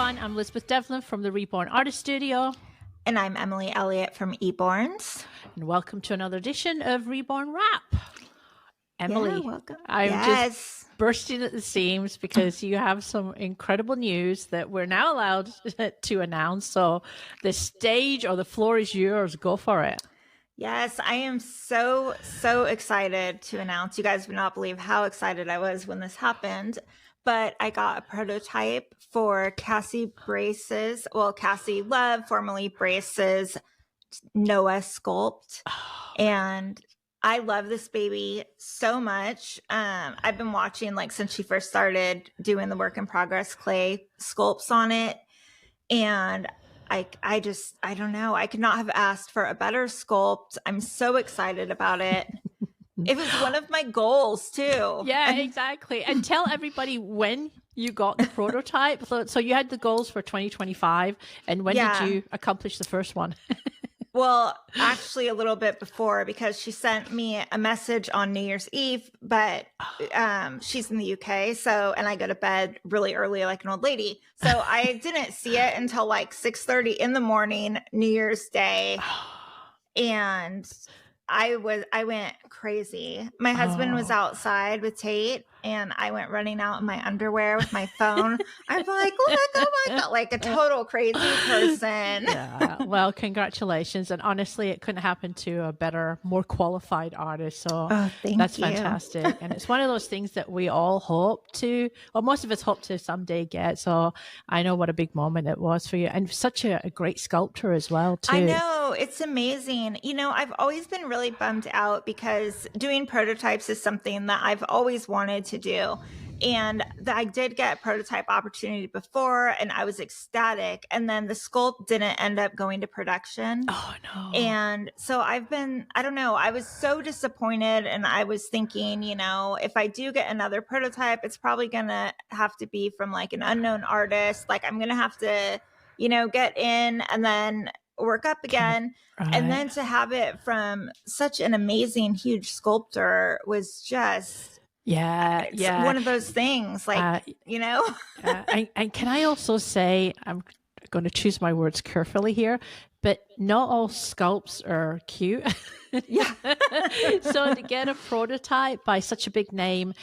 everyone. I'm Lizbeth Devlin from the Reborn Artist Studio. And I'm Emily Elliott from eBorns. And welcome to another edition of Reborn Rap. Emily, yeah, welcome. I'm just bursting at the seams because you have some incredible news that we're now allowed to announce. So the stage or the floor is yours. Go for it. Yes, I am so excited to announce. You guys would not believe how excited I was when this happened. But I got a prototype for Cassie Brace's, Cassie Love, formerly Brace's Noah sculpt. And I love this baby so much. I've been watching since she first started doing the work in progress clay sculpts on it. And I don't know. I could not have asked for a better sculpt. I'm so excited about it. It was one of my goals too. Yeah, exactly. And tell everybody when you got the prototype. So you had the goals for 2025. And when did you accomplish the first one? Well, actually a little bit before, because she sent me a message on New Year's Eve, but she's in the UK. And I go to bed really early like an old lady. So I didn't see it until 6:30 in the morning, New Year's Day. And I went crazy. My husband was outside with Tate, and I went running out in my underwear with my phone. I'm like, look, oh my God, like a total crazy person. Yeah. Well, congratulations. And honestly, it couldn't happen to a better, more qualified artist. So that's fantastic. And it's one of those things that we all hope to, or most of us hope to someday get. So I know what a big moment it was for you. And such a great sculptor as well, too. I know. It's amazing. I've always been really bummed out because doing prototypes is something that I've always wanted to do. And I did get a prototype opportunity before, and I was ecstatic. And then the sculpt didn't end up going to production. Oh, no. And so I don't know, I was so disappointed. And I was thinking, if I do get another prototype, it's probably going to have to be from an unknown artist. I'm going to have to, get in and then work up again. Right. And then to have it from such an amazing, huge sculptor was just... It's one of those things, and can I also say, I'm going to choose my words carefully here, but not all sculpts are cute. Yeah. So to get a prototype by such a big name,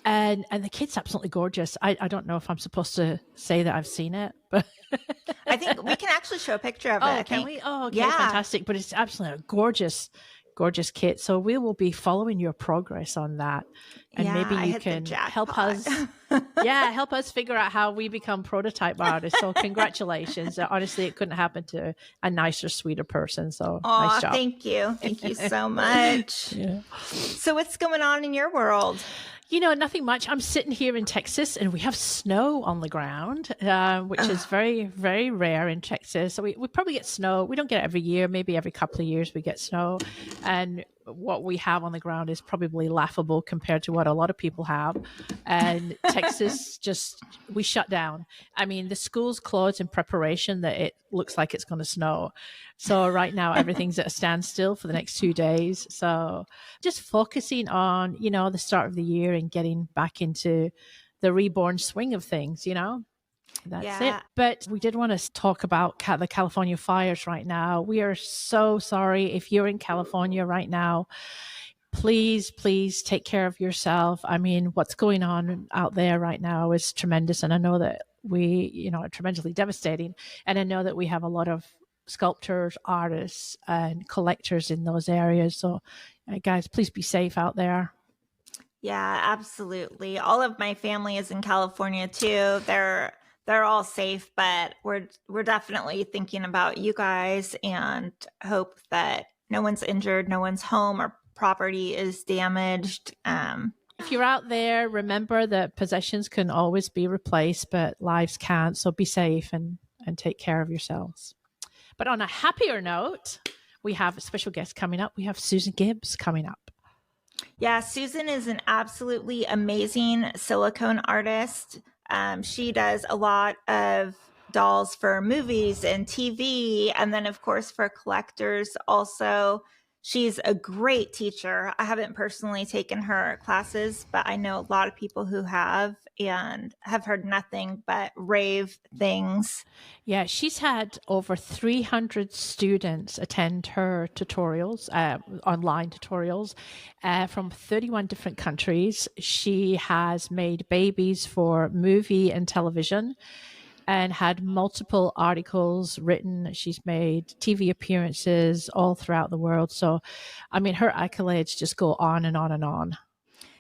and the kid's absolutely gorgeous. I don't know if I'm supposed to say that I've seen it, but I think we can actually show a picture of it. Can we? Oh, okay, yeah. Fantastic. But it's absolutely a gorgeous kit. So we will be following your progress on that. And maybe you can help us. Help us figure out how we become prototype artists. So congratulations. Honestly, it couldn't happen to a nicer, sweeter person. So nice job. Thank you. Thank you so much. Yeah. So what's going on in your world? Nothing much. I'm sitting here in Texas and we have snow on the ground, which is very, very rare in Texas. So we probably get snow. We don't get it every year. Maybe every couple of years we get snow. And what we have on the ground is probably laughable compared to what a lot of people have. And Texas we shut down. I mean, the school's closed in preparation that it looks like it's going to snow. So right now everything's at a standstill for the next 2 days. So just focusing on, the start of the year and getting back into the reborn swing of things, That's it. But we did want to talk about the California fires right now. We are so sorry if you're in California right now. Please take care of yourself. I mean, what's going on out there right now is tremendous. And I know that we, are tremendously devastating. And I know that we have a lot of sculptors, artists, and collectors in those areas. So guys, please be safe out there. Yeah, absolutely. All of my family is in California too. They're all safe, but we're definitely thinking about you guys and hope that no one's injured, no one's home or property is damaged. If you're out there, remember that possessions can always be replaced, but lives can't. So be safe and take care of yourselves. But on a happier note, we have a special guest coming up. We have Susan Gibbs coming up. Yeah, Susan is an absolutely amazing silicone artist. She does a lot of dolls for movies and TV. And then, of course, for collectors also. She's a great teacher. I haven't personally taken her classes, but I know a lot of people who have and have heard nothing but rave things. Yeah, she's had over 300 students attend her tutorials, online tutorials, from 31 different countries. She has made babies for movie and television and had multiple articles written. She's made TV appearances all throughout the world. So, I mean, her accolades just go on and on and on.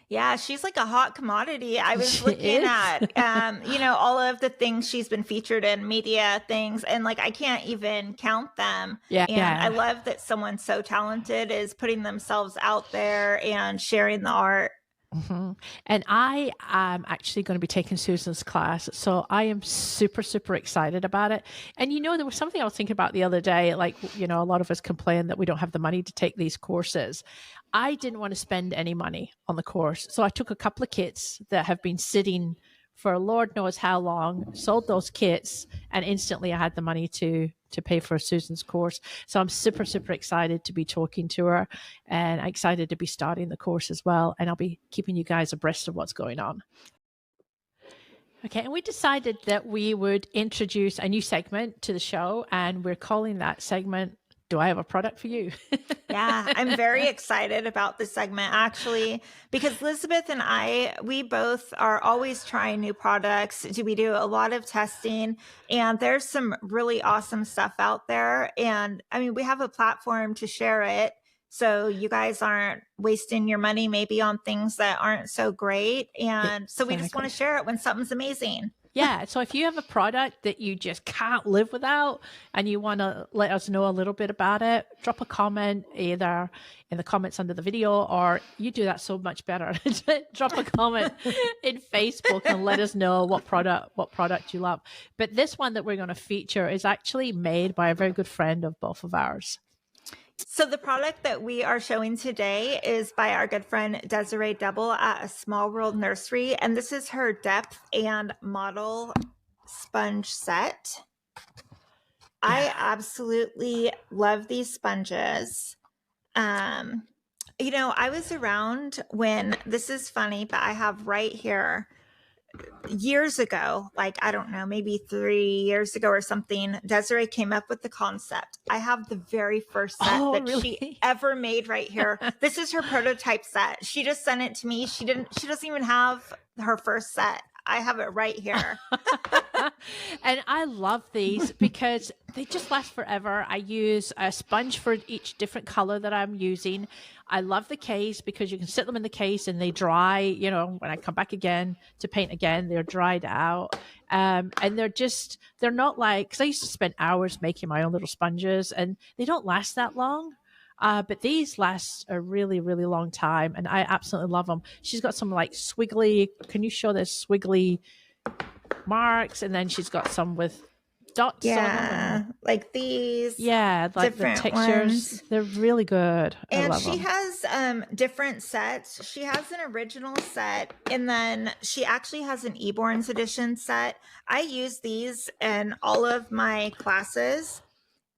Yeah, she's like a hot commodity. I was She looking is. at, all of the things she's been featured in, media things, and like I can't even count them. Yeah, And yeah. I love that someone so talented is putting themselves out there and sharing the art. Mm-hmm. And I am actually going to be taking Susan's class. So I am super, super excited about it. And there was something I was thinking about the other day. Like, a lot of us complain that we don't have the money to take these courses. I didn't want to spend any money on the course. So I took a couple of kits that have been sitting for Lord knows how long, sold those kits, and instantly I had the money to pay for Susan's course. So I'm super, super excited to be talking to her and excited to be starting the course as well. And I'll be keeping you guys abreast of what's going on. Okay, and we decided that we would introduce a new segment to the show, and we're calling that segment, Do I Have a Product for You? Yeah, I'm very excited about this segment actually, because Lizbeth and we both are always trying new products. We do a lot of testing, and there's some really awesome stuff out there. And I mean, we have a platform to share it. So you guys aren't wasting your money maybe on things that aren't so great. And so we just want to share it when something's amazing. Yeah. So if you have a product that you just can't live without and you want to let us know a little bit about it, drop a comment either in the comments under the video, or you do that so much better. Drop a comment in Facebook and let us know what product you love. But this one that we're going to feature is actually made by a very good friend of both of ours. So the product that we are showing today is by our good friend Desiree Double at A Small World Nursery, and this is her depth and mottle sponge set. I absolutely love these sponges. I was around when, this is funny, but I have right here, years ago, like, I don't know, maybe 3 years ago or something, Desiree came up with the concept. I have the very first set she ever made right here. This is her prototype set. She just sent it to me. She doesn't even have her first set. I have it right here. And I love these because they just last forever. I use a sponge for each different color that I'm using. I love the case because you can sit them in the case and they dry, when I come back again to paint again, they're dried out. And they're not like, because I used to spend hours making my own little sponges and they don't last that long. But these last a really, really long time, and I absolutely love them. She's got some like swiggly, can you show this swiggly marks? And then she's got some with dots on them. Like these. Yeah, like the textures. Ones. They're really good. And she has different sets. She has an original set, and then she actually has an Eborn's edition set. I use these in all of my classes.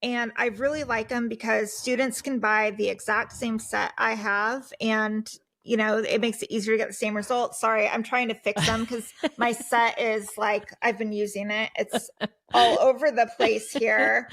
And I really like them because students can buy the exact same set I have. And, it makes it easier to get the same results. Sorry, I'm trying to fix them because my set is like, I've been using it. It's all over the place here.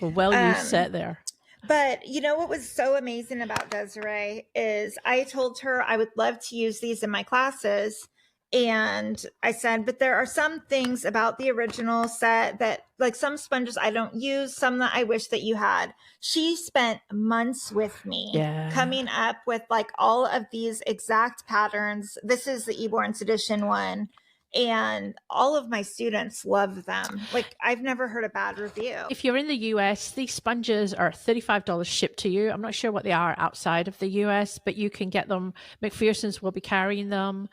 Well used set there. But what was so amazing about Desiree is I told her I would love to use these in my classes. And I said, but there are some things about the original set that, like, some sponges I don't use, some that I wish that you had. She spent months with me coming up with like all of these exact patterns. This is the Eborn's edition one. And all of my students love them. Like, I've never heard a bad review. If you're in the US, these sponges are $35 shipped to you. I'm not sure what they are outside of the US, but you can get them. McPherson's will be carrying them.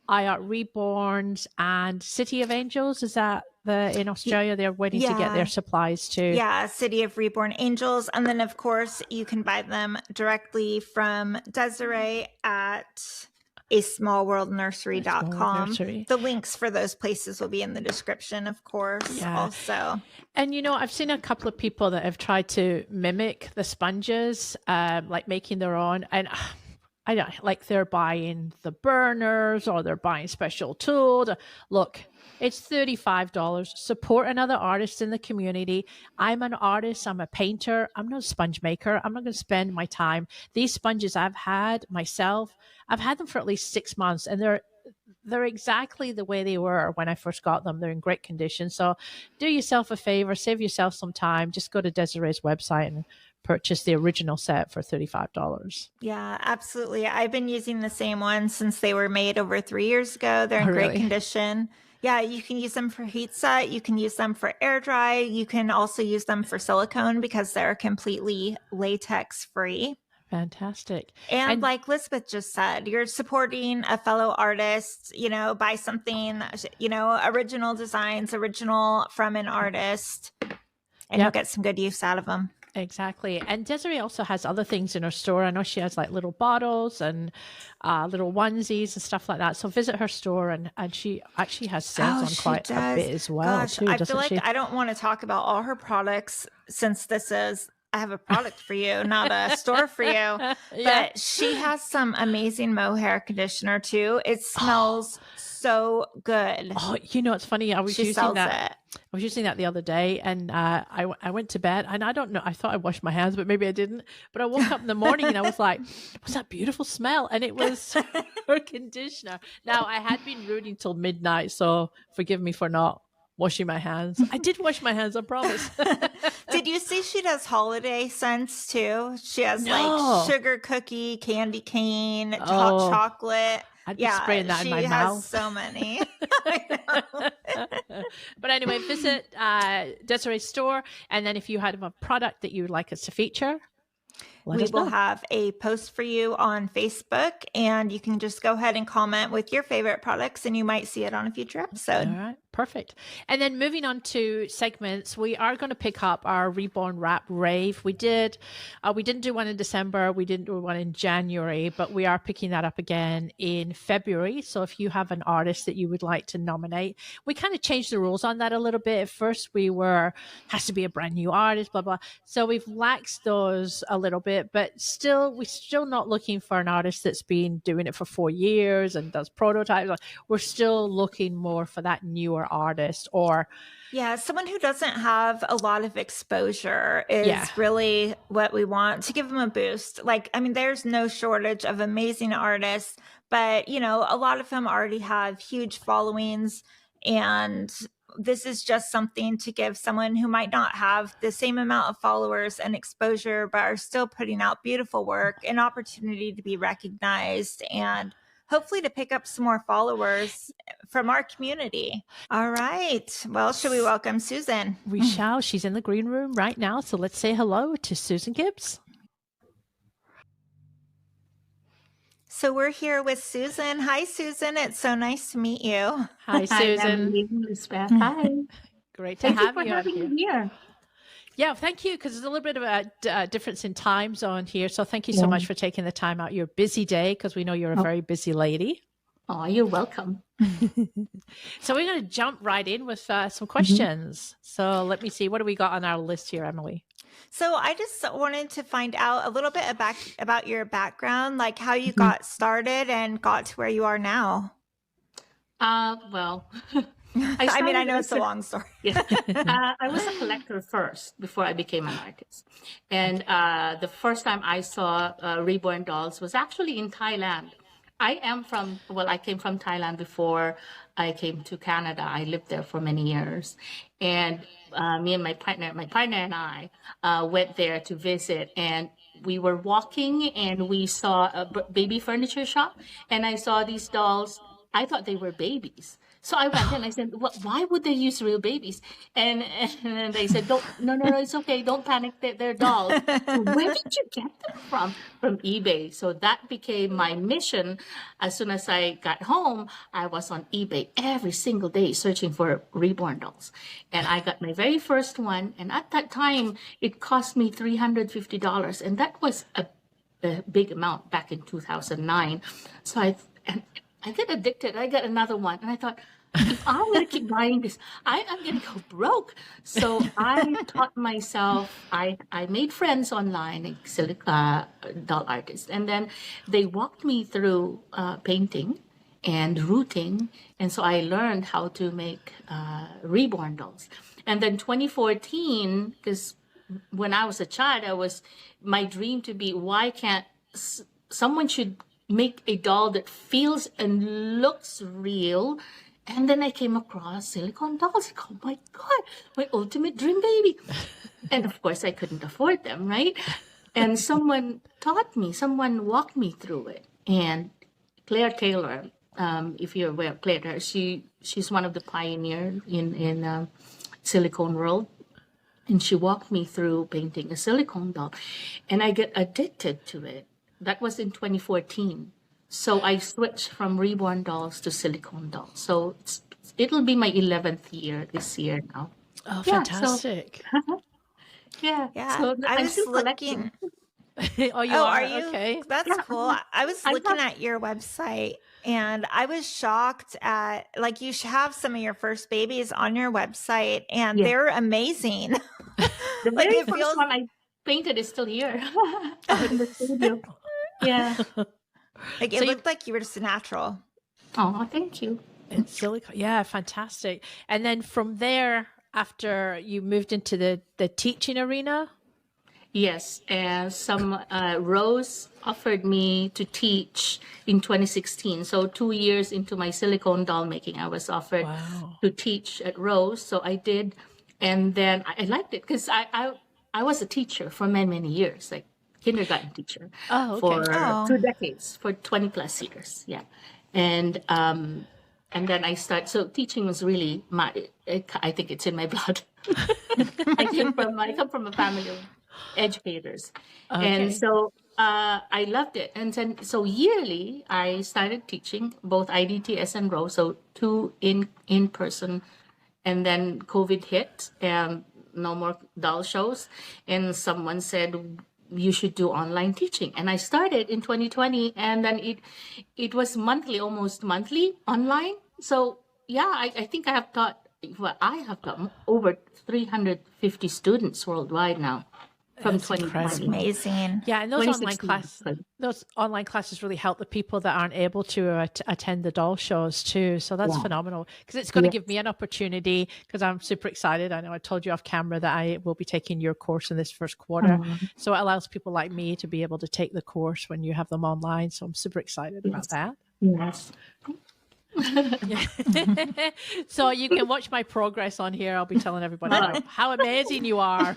Reborn's and City of Angels, is that in Australia? They're waiting to get their supplies too. Yeah, City of Reborn Angels. And then, of course, you can buy them directly from Desiree at asmallworldnursery.com. Nursery. The links for those places will be in the description, of course, also. And, I've seen a couple of people that have tried to mimic the sponges, like making their own. And I don't like they're buying the burners or they're buying special tools. Look, it's $35. Support another artist in the community. I'm an artist. I'm a painter. I'm not a sponge maker. I'm not going to spend my time. These sponges I've had myself, I've had them for at least 6 months, and they're exactly the way they were when I first got them. They're in great condition. So do yourself a favor, save yourself some time. Just go to Desiree's website and purchase the original set for $35. Yeah, absolutely. I've been using the same ones since they were made over 3 years ago. They're in great condition. Yeah, you can use them for heat set. You can use them for air dry. You can also use them for silicone because they're completely latex free. Fantastic. And like Lizbeth just said, you're supporting a fellow artist, buy something, original designs, original from an artist, and you'll get some good use out of them. Exactly. And Desiree also has other things in her store. I know she has like little bottles and little onesies and stuff like that. So visit her store, and she actually has sales on quite a bit as well. Gosh, I feel like I don't want to talk about all her products since I have a product for you, not a store for you. But she has some amazing mohair conditioner too. It smells so good. Oh, it's funny. I was using that. I was using that the other day, and I went to bed, and I don't know. I thought I washed my hands, but maybe I didn't. But I woke up in the morning, and I was like, "What's that beautiful smell?" And it was her conditioner. Now I had been rooting till midnight, so forgive me for not washing my hands. I did wash my hands, I promise. Did you see she does holiday scents too? She has like sugar cookie, candy cane, hot chocolate. I'd be spraying that in my mouth. She has so many. But anyway, visit Desiree's store. And then if you have a product that you would like us to feature, we will have a post for you on Facebook, and you can just go ahead and comment with your favorite products, and you might see it on a future episode. All right, perfect. And then moving on to segments, we are going to pick up our Reborn Rap rave. We didn't do one in December, we didn't do one in January, but we are picking that up again in February. So if you have an artist that you would like to nominate, we kind of changed the rules on that a little bit. At first has to be a brand new artist, blah blah. So we've laxed those a little bit. But we're still not looking for an artist that's been doing it for 4 years and does prototypes. We're still looking more for that newer artist, or someone who doesn't have a lot of exposure is really what we want to give them a boost. There's no shortage of amazing artists, but a lot of them already have huge followings, and this is just something to give someone who might not have the same amount of followers and exposure, but are still putting out beautiful work, an opportunity to be recognized and hopefully to pick up some more followers from our community. All right. Well, should we welcome Susan? We shall. She's in the green room right now. So let's say hello to Susan Gibbs. So we're here with Susan. Hi, Susan. It's so nice to meet you. Hi, Susan. Hi, Lizbeth. Hi. Great to have you having me here. Yeah, thank you, because there's a little bit of a difference in time zone here. So thank you so much for taking the time out your busy day, because we know you're a very busy lady. Oh, you're welcome. So we're going to jump right in with some questions. So let me see. What do we got on our list here, Emily? So I just wanted to find out a little bit about your background, like how you got started and got to where you are now. Well, I know it's a long story. I was a collector first before I became an artist. And the first time I saw Reborn dolls was actually in Thailand. I came from Thailand before I came to Canada. I lived there for many years. And me and my partner and I went there to visit, and we were walking and we saw a baby furniture shop, and I saw these dolls. I thought they were babies. So I went and I said, why would they use real babies? And they said, no, it's okay. Don't panic. They're dolls. So where did you get them from? From eBay. So that became my mission. As soon as I got home, I was on eBay every single day searching for Reborn dolls. And I got my very first one. And at that time, it cost me $350. And that was a big amount back in 2009. So And I get addicted. I got another one. And I thought, if I'm going to keep buying this, I'm going to go broke. So I taught myself, I made friends online, like doll artists. And then they walked me through painting and routing. And so I learned how to make reborn dolls. And then 2014, because when I was a child, my dream to be, why can't someone should make a doll that feels and looks real. And then I came across silicone dolls. Like, oh my God, my ultimate dream baby. And of course, I couldn't afford them, right? And someone walked me through it. And Claire Taylor, if you're aware of Claire Taylor, she's one of the pioneers in silicone world. And she walked me through painting a silicone doll. And I get addicted to it. That was in 2014. So I switched from reborn dolls to silicone dolls. So it'll be my 11th year this year now. Oh, fantastic. Yeah. Yeah. So I I'm was still looking. Oh, you Are are? you? Okay. That's cool. I was looking at your website and I was shocked at, like, you have some of your first babies on your website and they're amazing. The Like, very it first feels- one I painted is still here in the studio. Yeah. Like, it So looked like you were just a natural. Oh, thank you. It's silicone. Yeah, fantastic. And then from there, after you moved into the teaching arena? Yes, and Rose offered me to teach in 2016. So 2 years into my silicone doll making, I was offered to teach at Rose. So I did, and then I liked it because I was a teacher for many, many years, like kindergarten teacher for 2 decades, for 20 plus years. Yeah, and then I started. So teaching was really I think it's in my blood. I come from a family of educators, and so I loved it. And then so yearly I started teaching both IDTS and Rose, so 2 in person, and then COVID hit and no more doll shows, and someone said you should do online teaching, and I started in 2020, and then it was almost monthly online. So yeah, I think I have taught over 350 students worldwide now. From 2020. Amazing. Yeah, and those online classes really help the people that aren't able to attend the doll shows too. So that's phenomenal, because it's going to give me an opportunity, because I'm super excited. I know I told you off camera that I will be taking your course in this first quarter. So it allows people like me to be able to take the course when you have them online. So I'm super excited about that. Yes. So you can watch my progress on here. I'll be telling everybody how amazing you are.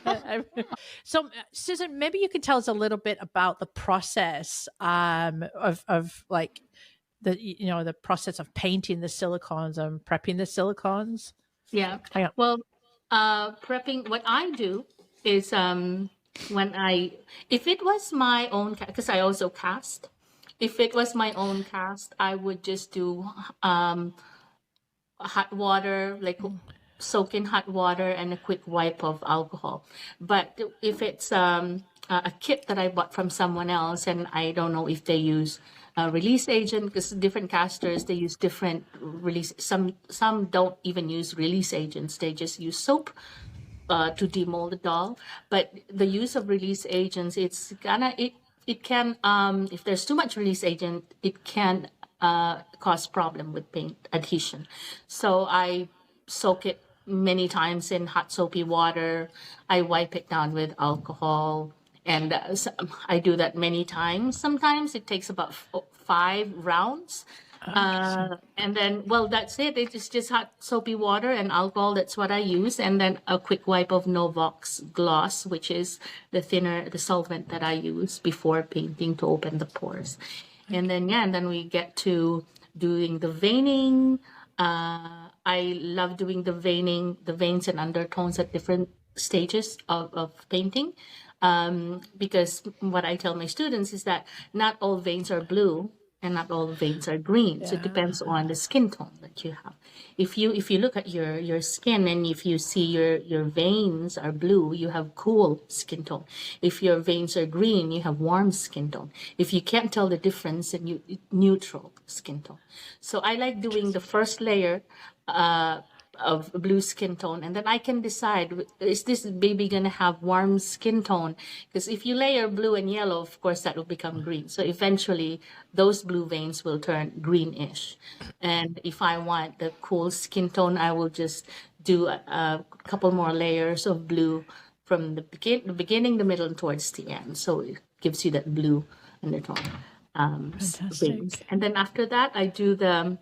So Susan, maybe you can tell us a little bit about the process of like the process of painting the silicones and prepping the silicones. Yeah. Well, prepping, what I do is if it was my own, because I also cast. If it was my own cast, I would just do hot water, like soak in hot water and a quick wipe of alcohol. But if it's a kit that I bought from someone else, and I don't know if they use release agent, because different casters, they use different release. Some don't even use release agents. They just use soap to demold the doll. But the use of release agents, it can, if there's too much release agent, it can cause problem with paint adhesion. So I soak it many times in hot soapy water. I wipe it down with alcohol, and I do that many times. Sometimes it takes about 5 rounds. And then, well, that's it. It's just hot soapy water and alcohol. That's what I use. And then a quick wipe of Novox gloss, which is the solvent that I use before painting to open the pores. And then we get to doing the veining. I love doing the veining, the veins and undertones at different stages of painting. Because what I tell my students is that not all veins are blue. and not all veins are green. So it Yeah. depends on the skin tone that you have. If you look at your skin and if you see your veins are blue, you have cool skin tone. If your veins are green, you have warm skin tone. If you can't tell the difference, then you neutral skin tone. So I like doing the first layer of blue skin tone, and then I can decide, is this baby gonna have warm skin tone? Because if you layer blue and yellow, of course that will become green. So eventually those blue veins will turn greenish. And if I want the cool skin tone, I will just do a couple more layers of blue from the beginning, the middle, and towards the end. So it gives you that blue undertone veins. And then after that, I do the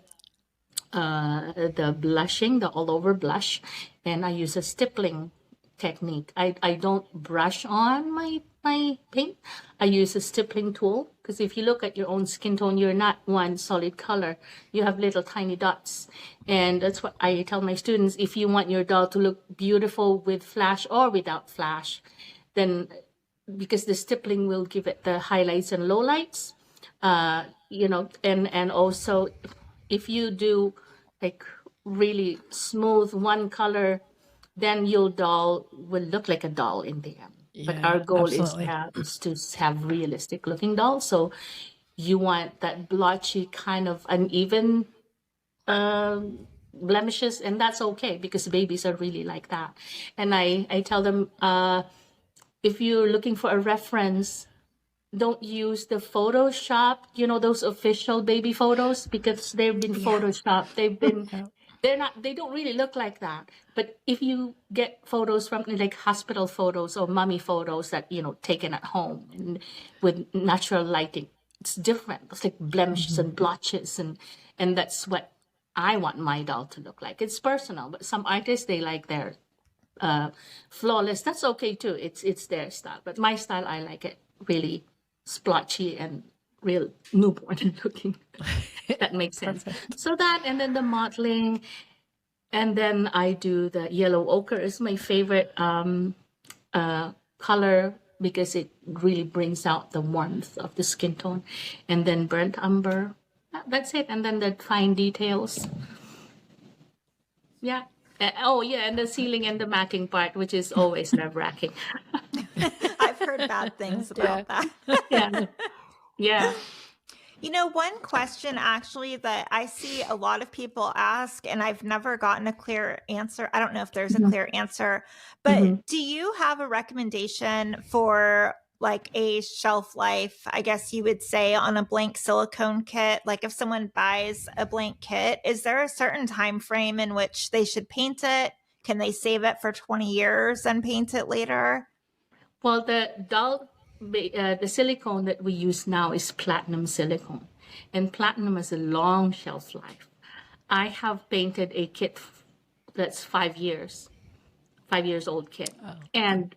blushing, the all over blush, and I use a stippling technique. I don't brush on my paint. I use a stippling tool, because if you look at your own skin tone, you're not one solid color. You have little tiny dots. And that's what I tell my students: if you want your doll to look beautiful with flash or without flash, then because the stippling will give it the highlights and lowlights, and also if you do like really smooth one color, then your doll will look like a doll in the end. But Yeah, our goal absolutely. is to have realistic looking dolls. So you want that blotchy kind of uneven blemishes, and that's okay because babies are really like that. And I tell them, if you're looking for a reference, don't use the Photoshop, those official baby photos, because they've been Photoshopped. They don't really look like that. But if you get photos from like hospital photos or mommy photos that, taken at home and with natural lighting, it's different. It's like blemishes and blotches, and that's what I want my doll to look like. It's personal, but some artists, they like their flawless. That's okay too. It's their style. But my style, I like it really splotchy and real newborn looking. That makes sense. So that, and then the mottling, and then I do the yellow ochre is my favorite color, because it really brings out the warmth of the skin tone. And then burnt umber. That's it. And then the fine details. Yeah. And the sealing and the macking part, which is always nerve-wracking. I've heard bad things about that. Yeah. One question actually that I see a lot of people ask, and I've never gotten a clear answer. I don't know if there's a clear answer, but do you have a recommendation for like a shelf life, I guess you would say, on a blank silicone kit? Like if someone buys a blank kit, is there a certain time frame in which they should paint it? Can they save it for 20 years and paint it later? Well, the silicone that we use now is platinum silicone, and platinum has a long shelf life. I have painted a kit that's 5 years old kit. And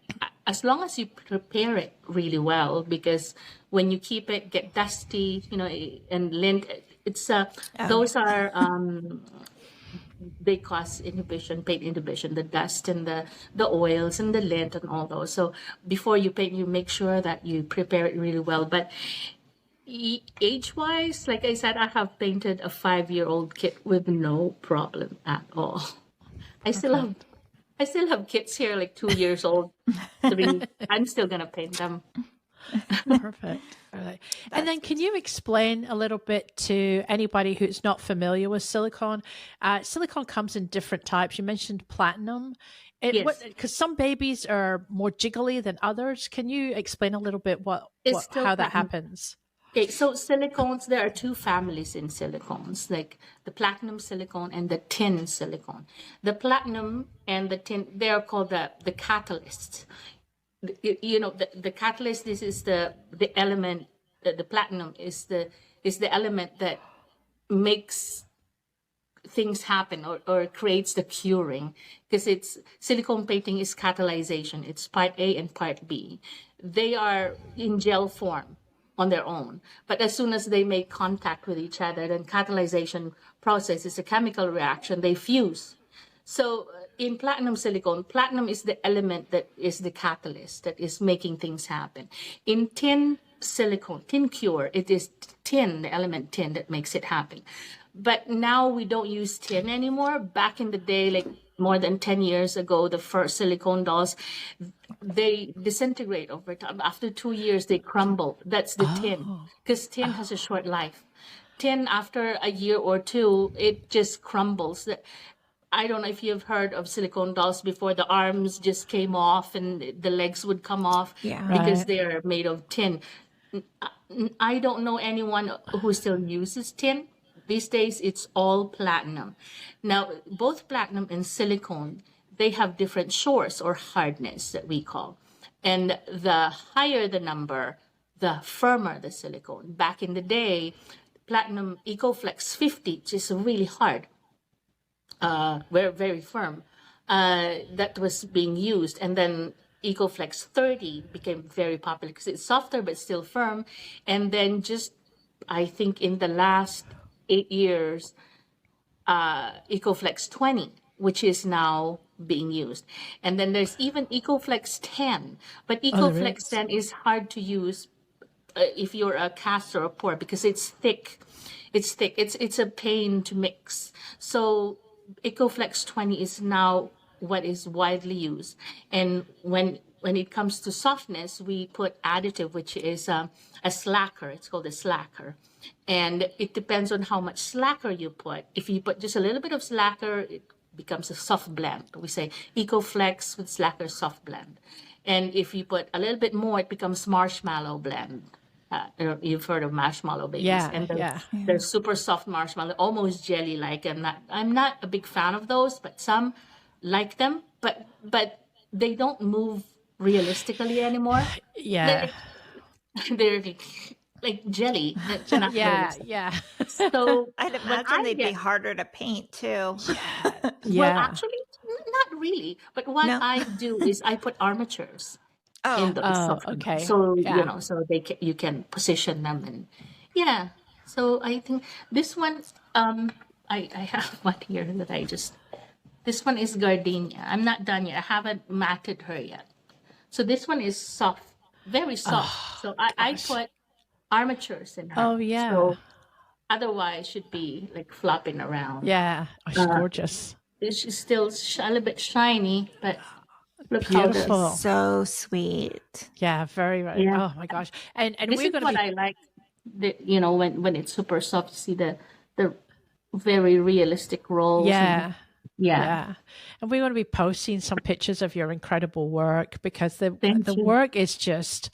as long as you prepare it really well, because when you keep it, get dusty, and lint, those are, they cause paint inhibition, the dust and the oils and the lint and all those. So before you paint, you make sure that you prepare it really well. But age-wise, like I said, I have painted a 5-year-old kit with no problem at all. I still have kits here like 2 years old, 3. I'm still gonna paint them. Perfect. All right. And then can you explain a little bit to anybody who's not familiar with silicone? Silicone comes in different types. You mentioned platinum. Yes. Because some babies are more jiggly than others. Can you explain a little bit how that happens? Okay, so silicones, there are 2 families in silicones, like the platinum silicone and the tin silicone. The platinum and the tin, they are called the catalysts. The catalyst, this is the element, the platinum is the element that makes things happen or creates the curing, because it's silicone painting is catalyzation. It's part A and part B. They are in gel form on their own, but as soon as they make contact with each other, then catalyzation process is a chemical reaction. They fuse. So in platinum silicone, platinum is the element that is the catalyst that is making things happen. In tin silicone, tin cure. It is tin, the element tin, that makes it happen. But now we don't use tin anymore. Back in the day, like more than 10 years ago, the first silicone dolls, they disintegrate over time. After 2 years, they crumble. That's the tin, because tin has a short life. Tin, after a year or two, it just crumbles. I don't know if you've heard of silicone dolls before. The arms just came off and the legs would come off because Right. they are made of tin. I don't know anyone who still uses tin. These days, it's all platinum. Now, both platinum and silicone, they have different shores or hardness that we call. And the higher the number, the firmer the silicone. Back in the day, platinum EcoFlex 50, which is really hard, very, very firm, that was being used. And then EcoFlex 30 became very popular because it's softer but still firm. And then just, I think in the last 8 years, EcoFlex 20, which is now being used. And then there's even EcoFlex 10, but EcoFlex 10 is hard to use if you're a cast or a pour because it's thick. It's thick. It's a pain to mix. So EcoFlex 20 is now what is widely used. And when it comes to softness, we put additive, which is a slacker. It's called a slacker. And it depends on how much slacker you put. If you put just a little bit of slacker, it becomes a soft blend. We say EcoFlex with slacker soft blend. And if you put a little bit more, it becomes marshmallow blend. You've heard of marshmallow babies, and they're super soft marshmallow, almost jelly-like. And I'm not a big fan of those, but some like them. But they don't move realistically anymore. Yeah, they're like jelly. Not realistic. yeah. So I'd imagine they'd be harder to paint too. Well, actually, not really. But what I do is I put armatures in those soft ones. Okay. So so you can position them, and so I think this one, I have one here that this one is gardenia. I'm not done yet. I haven't matted her yet. So this one is soft, very soft. So I put armatures in her. Oh yeah. So otherwise should be like flopping around. Yeah. Oh, she's gorgeous. She's still a little bit shiny, but look Beautiful. how So sweet. Yeah, very, very. Yeah. Oh my gosh. And this we're is going what to I like. When it's super soft, you see the very realistic rolls. Yeah. Yeah. And we're going to be posting some pictures of your incredible work because the work is just,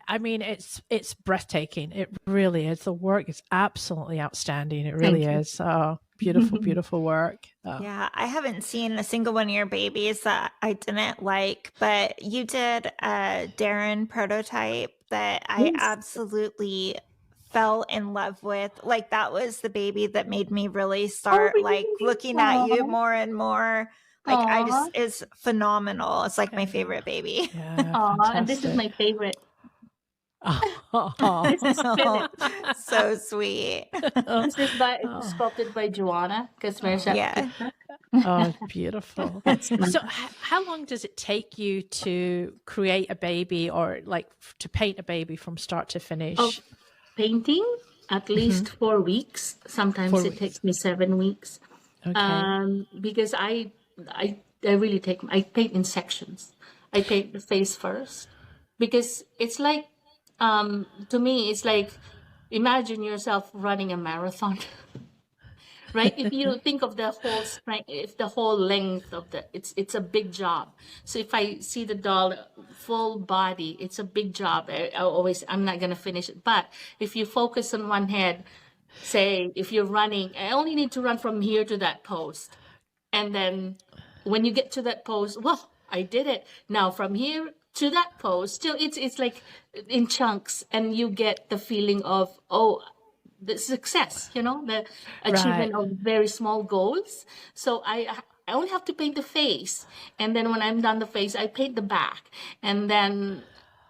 I mean, it's breathtaking. It really is. The work is absolutely outstanding. It really is. Oh, beautiful, beautiful work. Oh. Yeah, I haven't seen a single one of your babies that I didn't like, but you did a Darren prototype that I absolutely fell in love with. Like that was the baby that made me really start like looking at you more and more. Like it's phenomenal. It's like my favorite baby. Yeah, and this is my favorite. Oh. This is finished. So sweet. This is sculpted by Joanna. Oh, beautiful. So how long does it take you to create a baby or like to paint a baby from start to finish? Painting, at least 4 weeks. Sometimes it takes me 7 weeks. Okay. Because I really I paint in sections. I paint the face first because it's like, to me, it's like, imagine yourself running a marathon. Right? If you think of the whole strength, if the whole length of it's a big job. So if I see the doll full body, it's a big job. I'm not going to finish it. But if you focus on one head, say, if you're running, I only need to run from here to that post. And then when you get to that post, well, I did it. Now from here to that post, still it's like in chunks, and you get the feeling of, the success, the achievement of very small goals. So I only have to paint the face. And then when I'm done the face, I paint the back. And then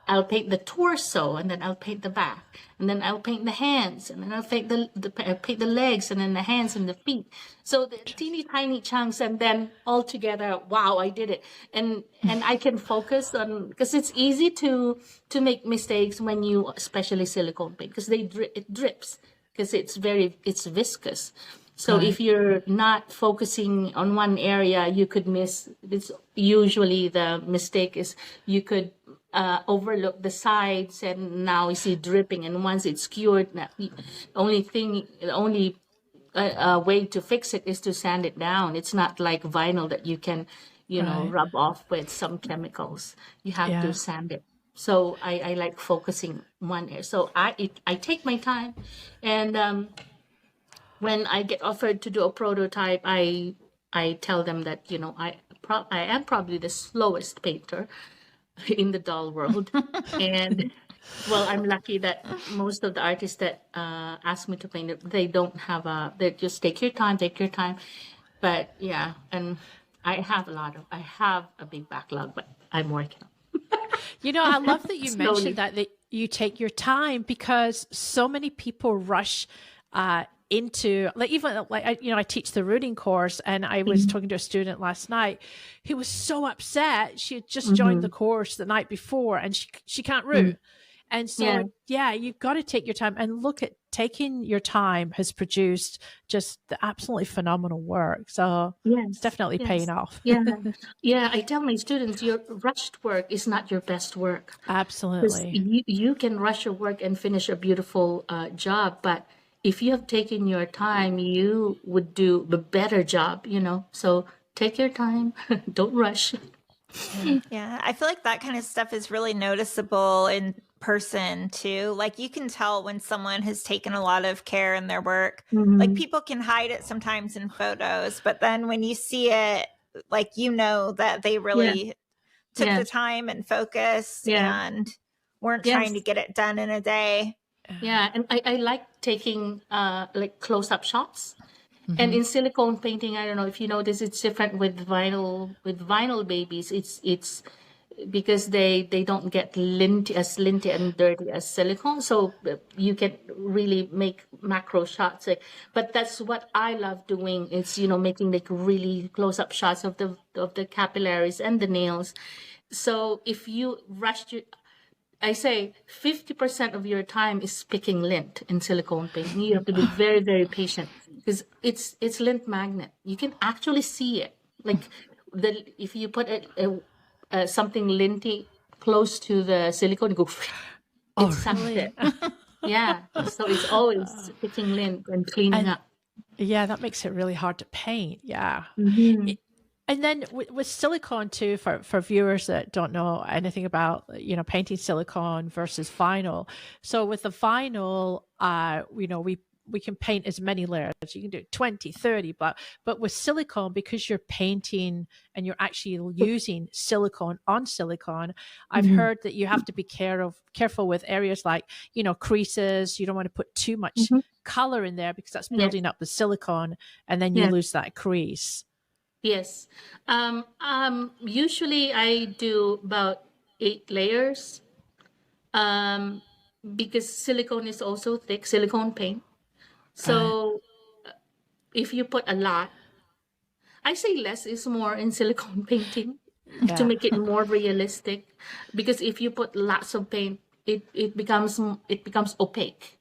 I'll paint the torso, and then I'll paint the back, and then I'll paint the hands, and then I'll paint I'll paint the legs, and then the hands and the feet. So the teeny tiny chunks, and then all together, wow, I did it. And I can focus on, because it's easy to make mistakes when you, especially silicone paint, because it drips, because it's viscous. So if you're not focusing on one area, you could miss. It's usually the mistake is you could overlook the sides, and now you see dripping. And once it's cured, the only way to fix it is to sand it down. It's not like vinyl that you can, rub off with some chemicals. You have to sand it. So I like focusing one area. So I take my time, and when I get offered to do a prototype, I tell them that I am probably the slowest painter in the doll world, and well, I'm lucky that most of the artists that ask me to paint it, they don't have they just take your time. But yeah, and I have a big backlog, but I'm working. I love that you mentioned that you take your time, because so many people rush into, I teach the rooting course, and I was talking to a student last night who was so upset. She had just joined the course the night before, and she can't root. And so, you've got to take your time, and look at taking your time has produced just the absolutely phenomenal work. So it's definitely paying off. Yeah. I tell my students, your rushed work is not your best work. Absolutely. You can rush your work and finish a beautiful job, but if you have taken your time, you would do a better job, So take your time. Don't rush. Yeah, I feel like that kind of stuff is really noticeable in person too. Like you can tell when someone has taken a lot of care in their work. Like people can hide it sometimes in photos, but then when you see it, like that they really took the time and focus and weren't trying to get it done in a day. Yeah, and I like taking like close-up shots. And in silicone painting, I don't know if you notice, it's different with vinyl. With vinyl babies, it's because they don't get linty and dirty as silicone, so you can really make macro shots. But that's what I love doing. It's making like really close-up shots of the capillaries and the nails. So if you I say 50% of your time is picking lint in silicone paint. You have to be very, very patient, because it's lint magnet. You can actually see it. Like if you put something linty close to the silicone, you go, it sucks it. Yeah. So it's always picking lint and cleaning up. Yeah, that makes it really hard to paint. Yeah. And then with silicone too, for viewers that don't know anything about, painting silicone versus vinyl. So with the vinyl, we can paint as many layers. You can do 20, 30, but with silicone, because you're painting and you're actually using silicone on silicone, I've heard that you have to be careful with areas like, creases. You don't want to put too much color in there, because that's building up the silicone, and then you lose that crease. Yes. Usually I do about 8 layers, because silicone is also thick, silicone paint. So if you put a lot, I say less is more in silicone painting to make it more realistic, because if you put lots of paint, it becomes opaque.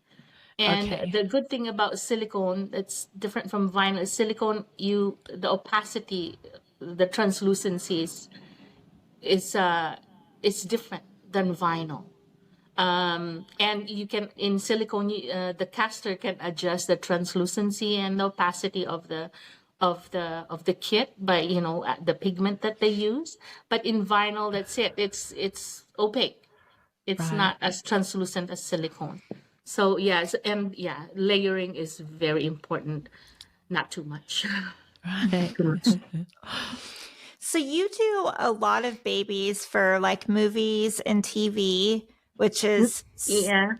And the good thing about silicone that's different from vinyl is silicone, the opacity, the translucency is different than vinyl. And you can, in silicone, the caster can adjust the translucency and the opacity of the kit by the pigment that they use. But in vinyl, that's it. It's opaque. It's not as translucent as silicone. So layering is very important. Not too much. Right. Too much. So you do a lot of babies for like movies and TV, which is Yeah.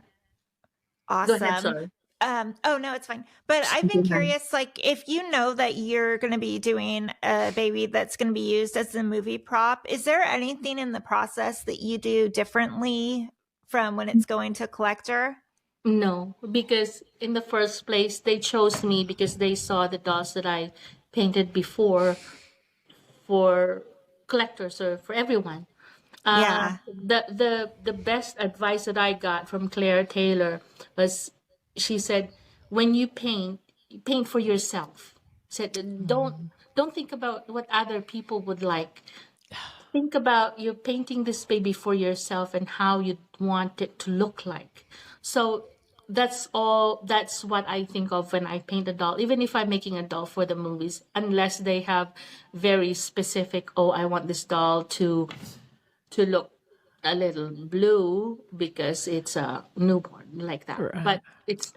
awesome. Go ahead, sorry. Oh no, it's fine. But I've been curious, like, if you know that you're going to be doing a baby that's going to be used as a movie prop, is there anything in the process that you do differently from when it's going to a collector? No, because in the first place, they chose me because they saw the dolls that I painted before for collectors or for everyone. Yeah. The best advice that I got from Claire Taylor was, she said, when you paint for yourself. Said, don't think about what other people would like. Think about you're painting this baby for yourself and how you want it to look like. So that's what I think of when I paint a doll, even if I'm making a doll for the movies, unless they have very specific, oh, I want this doll to look a little blue because it's a newborn, like that. Right. But it's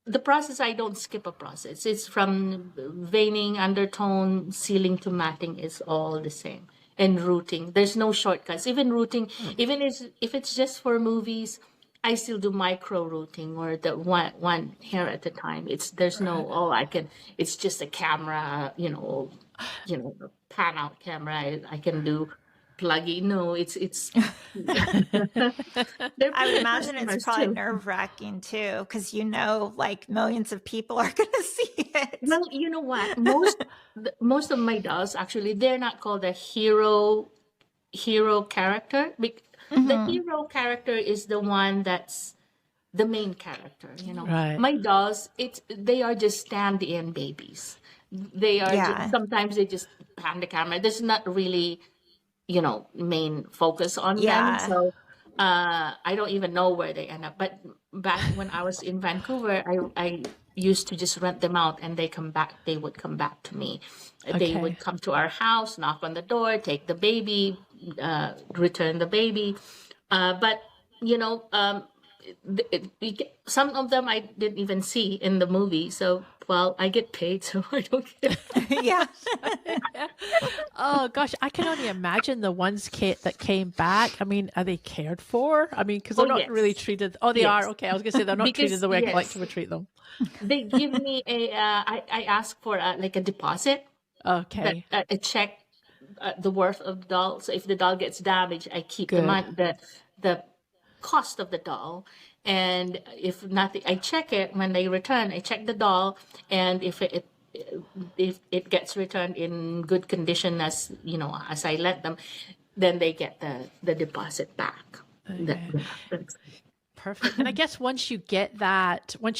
the process. I don't skip a process. It's from veining, undertone, sealing to matting is all the same. And rooting, there's no shortcuts. Even rooting, even if it's just for movies, I still do micro rooting or the one hair at a time. There's no it's just a camera, pan out camera. I can do pluggy. No, it's I would imagine it's probably nerve-wracking too, because like millions of people are going to see it. Well, you know what? Most of my dolls, actually, they're not called a hero character. The hero character is the one that's the main character. Right. My dolls, they are just stand-in babies. They are sometimes they just pan the camera. There's not really, main focus on them. So I don't even know where they end up. But back when I was in Vancouver, I used to just rent them out, and they would come back to me. They would come to our house, knock on the door, take the baby, return the baby. But some of them I didn't even see in the movie. So, well, I get paid, so I don't care. Yeah. Oh gosh, I can only imagine the ones that came back. I mean, are they cared for? I mean, because they're not really treated. Oh, they are. Okay, I was going to say they're not treated the way a collector would treat them. They give me I ask for like a deposit. Okay. A check, the worth of the doll. So if the doll gets damaged, I keep the cost of the doll. And if nothing, I check it when they return. I check the doll, and if it gets returned in good condition as I let them, then they get the deposit back. Okay. Perfect. And I guess once you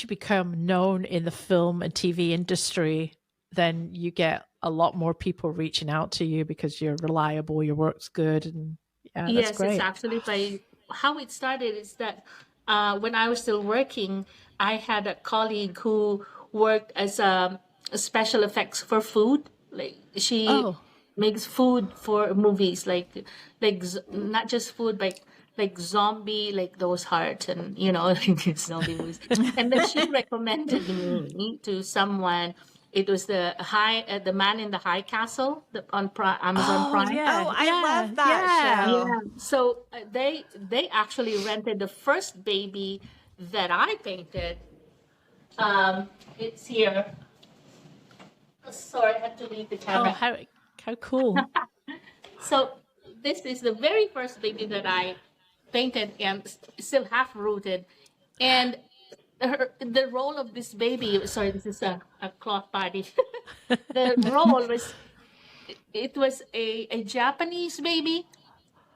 become known in the film and TV industry, then you get a lot more people reaching out to you because you're reliable, your work's good, and that's great. It's actually how it started is that when I was still working, I had a colleague who worked as a special effects for food. Like she makes food for movies, like not just food, but like zombie, like those hearts and like zombie movies. And then she recommended me to someone. It was the Man in the High Castle on Amazon Prime. Yeah. Oh, I love that show. Yeah. So they actually rented the first baby that I painted. It's here. Sorry, I had to leave the camera. Oh, how cool. So this is the very first baby that I painted and still half rooted. And the role of this baby, sorry, this is a cloth body. The role was, it was a Japanese baby,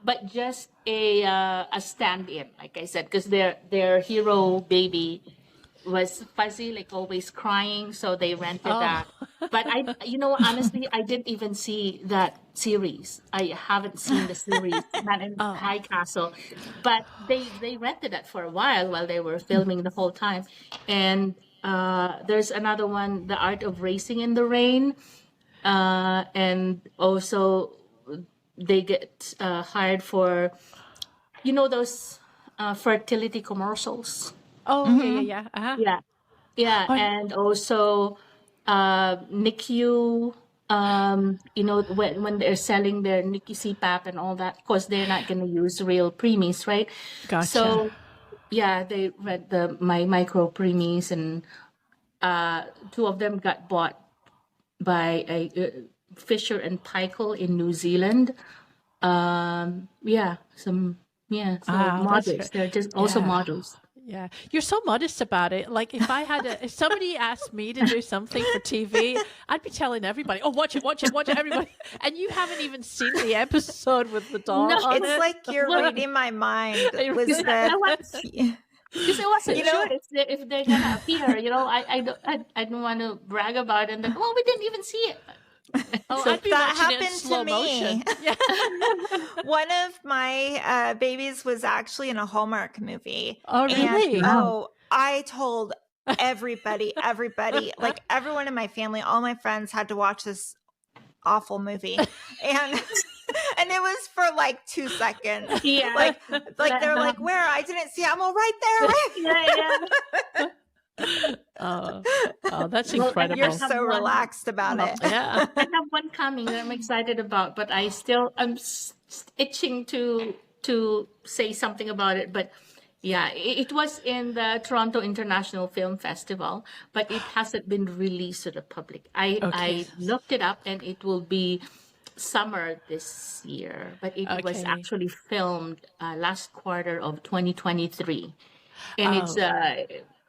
but just a stand-in, like I said, because their hero baby was fuzzy, like always crying, so they rented that. But honestly, I didn't even see that series. I haven't seen the series, Man in High Castle, but they rented that for a while they were filming the whole time. And there's another one, The Art of Racing in the Rain, and also they get hired for, those fertility commercials. Oh, yeah. Uh-huh. Yeah. And also NICU, when they're selling their NICU CPAP and all that, of course, they're not going to use real preemies, right? Gotcha. So yeah, they read my micro preemies, and two of them got bought by a Fisher and Paykel in New Zealand. So That's models. great. They're just also Yeah. models. Yeah, you're so modest about it. Like if somebody asked me to do something for TV, I'd be telling everybody, "Oh, watch it, everybody!" And you haven't even seen the episode with the doll No, on It's it. like you're reading my mind, It Lizbeth. really- because I wasn't sure if they're gonna appear. I don't want to brag about it. And then, oh, we didn't even see it. Oh, So I'd be that watching it in happened slow to me. motion. Yeah. One of my babies was actually in a Hallmark movie. Oh, really? And I told everybody, like everyone in my family, all my friends had to watch this awful movie. And it was for like 2 seconds. Yeah. Like they're like, where? I didn't see it. I'm all right there. Yeah. Oh, that's Well, incredible. You're so relaxed about it. Yeah. I have one coming that I'm excited about, but I'm itching to say something about it. But yeah, it was in the Toronto International Film Festival, but it hasn't been released to the public. I looked it up, and it will be summer this year, but it was actually filmed last quarter of 2023, and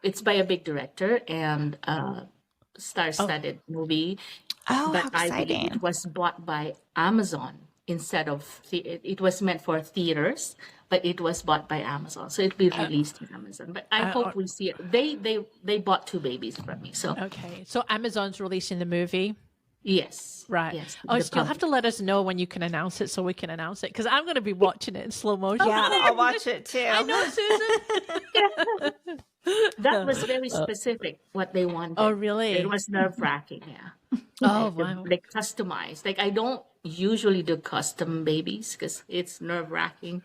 it's by a big director and star-studded movie. Oh, But how I believe exciting. it was bought by Amazon instead of it was meant for theaters, but it was bought by Amazon, so it'll be released in Amazon. But I hope we see it. They bought two babies from me, so Okay, so Amazon's releasing the movie. yes, Right. yes. Oh, you'll have to let us know when you can announce it so we can announce it, because I'm going to be watching it in slow motion. Yeah, I'll watch it too. I know, Susan. That was very specific what they wanted. Oh, really? It was nerve-wracking, yeah. Oh, wow. Like customized. Like I don't usually do custom babies because it's nerve-wracking.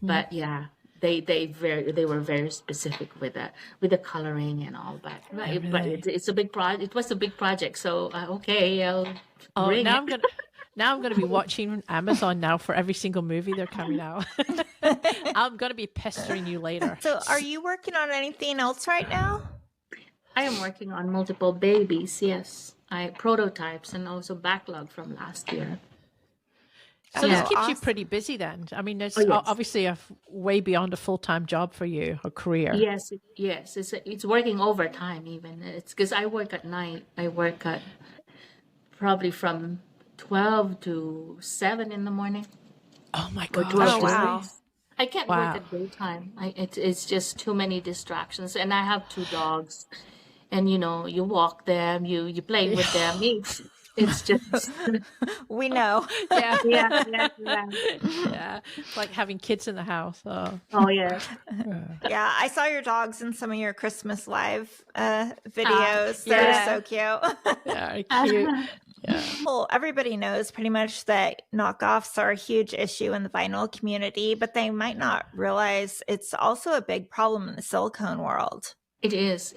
But yeah, they were very specific with the coloring and all that. Right. But it's a big project. It was a big project. So okay, I'll bring it. Now I'm gonna be watching Amazon now for every single movie they're coming out. I'm gonna be pestering you later. So are you working on anything else right now? I am working on multiple babies. Yes, prototypes and also backlog from last year. So Yeah. this keeps you Awesome. pretty busy then. I mean, there's Oh, yes. obviously way beyond a full-time job for you, a career. Yes, it's working overtime even. It's because I work at night. I work at probably from 12 to 7 in the morning. Oh my Or gosh. 12 to wow. 6. I can't Wow. work at daytime. It's just too many distractions. And I have 2 dogs. And you walk them, you play with them. It's just We know. Yeah. yeah. Yeah. It's like having kids in the house. Oh yeah. Yeah, I saw your dogs in some of your Christmas live videos. They're yeah. so cute. Yeah, cute. Yeah. Well, everybody knows pretty much that knockoffs are a huge issue in the vinyl community, but they might not realize it's also a big problem in the silicone world. It is.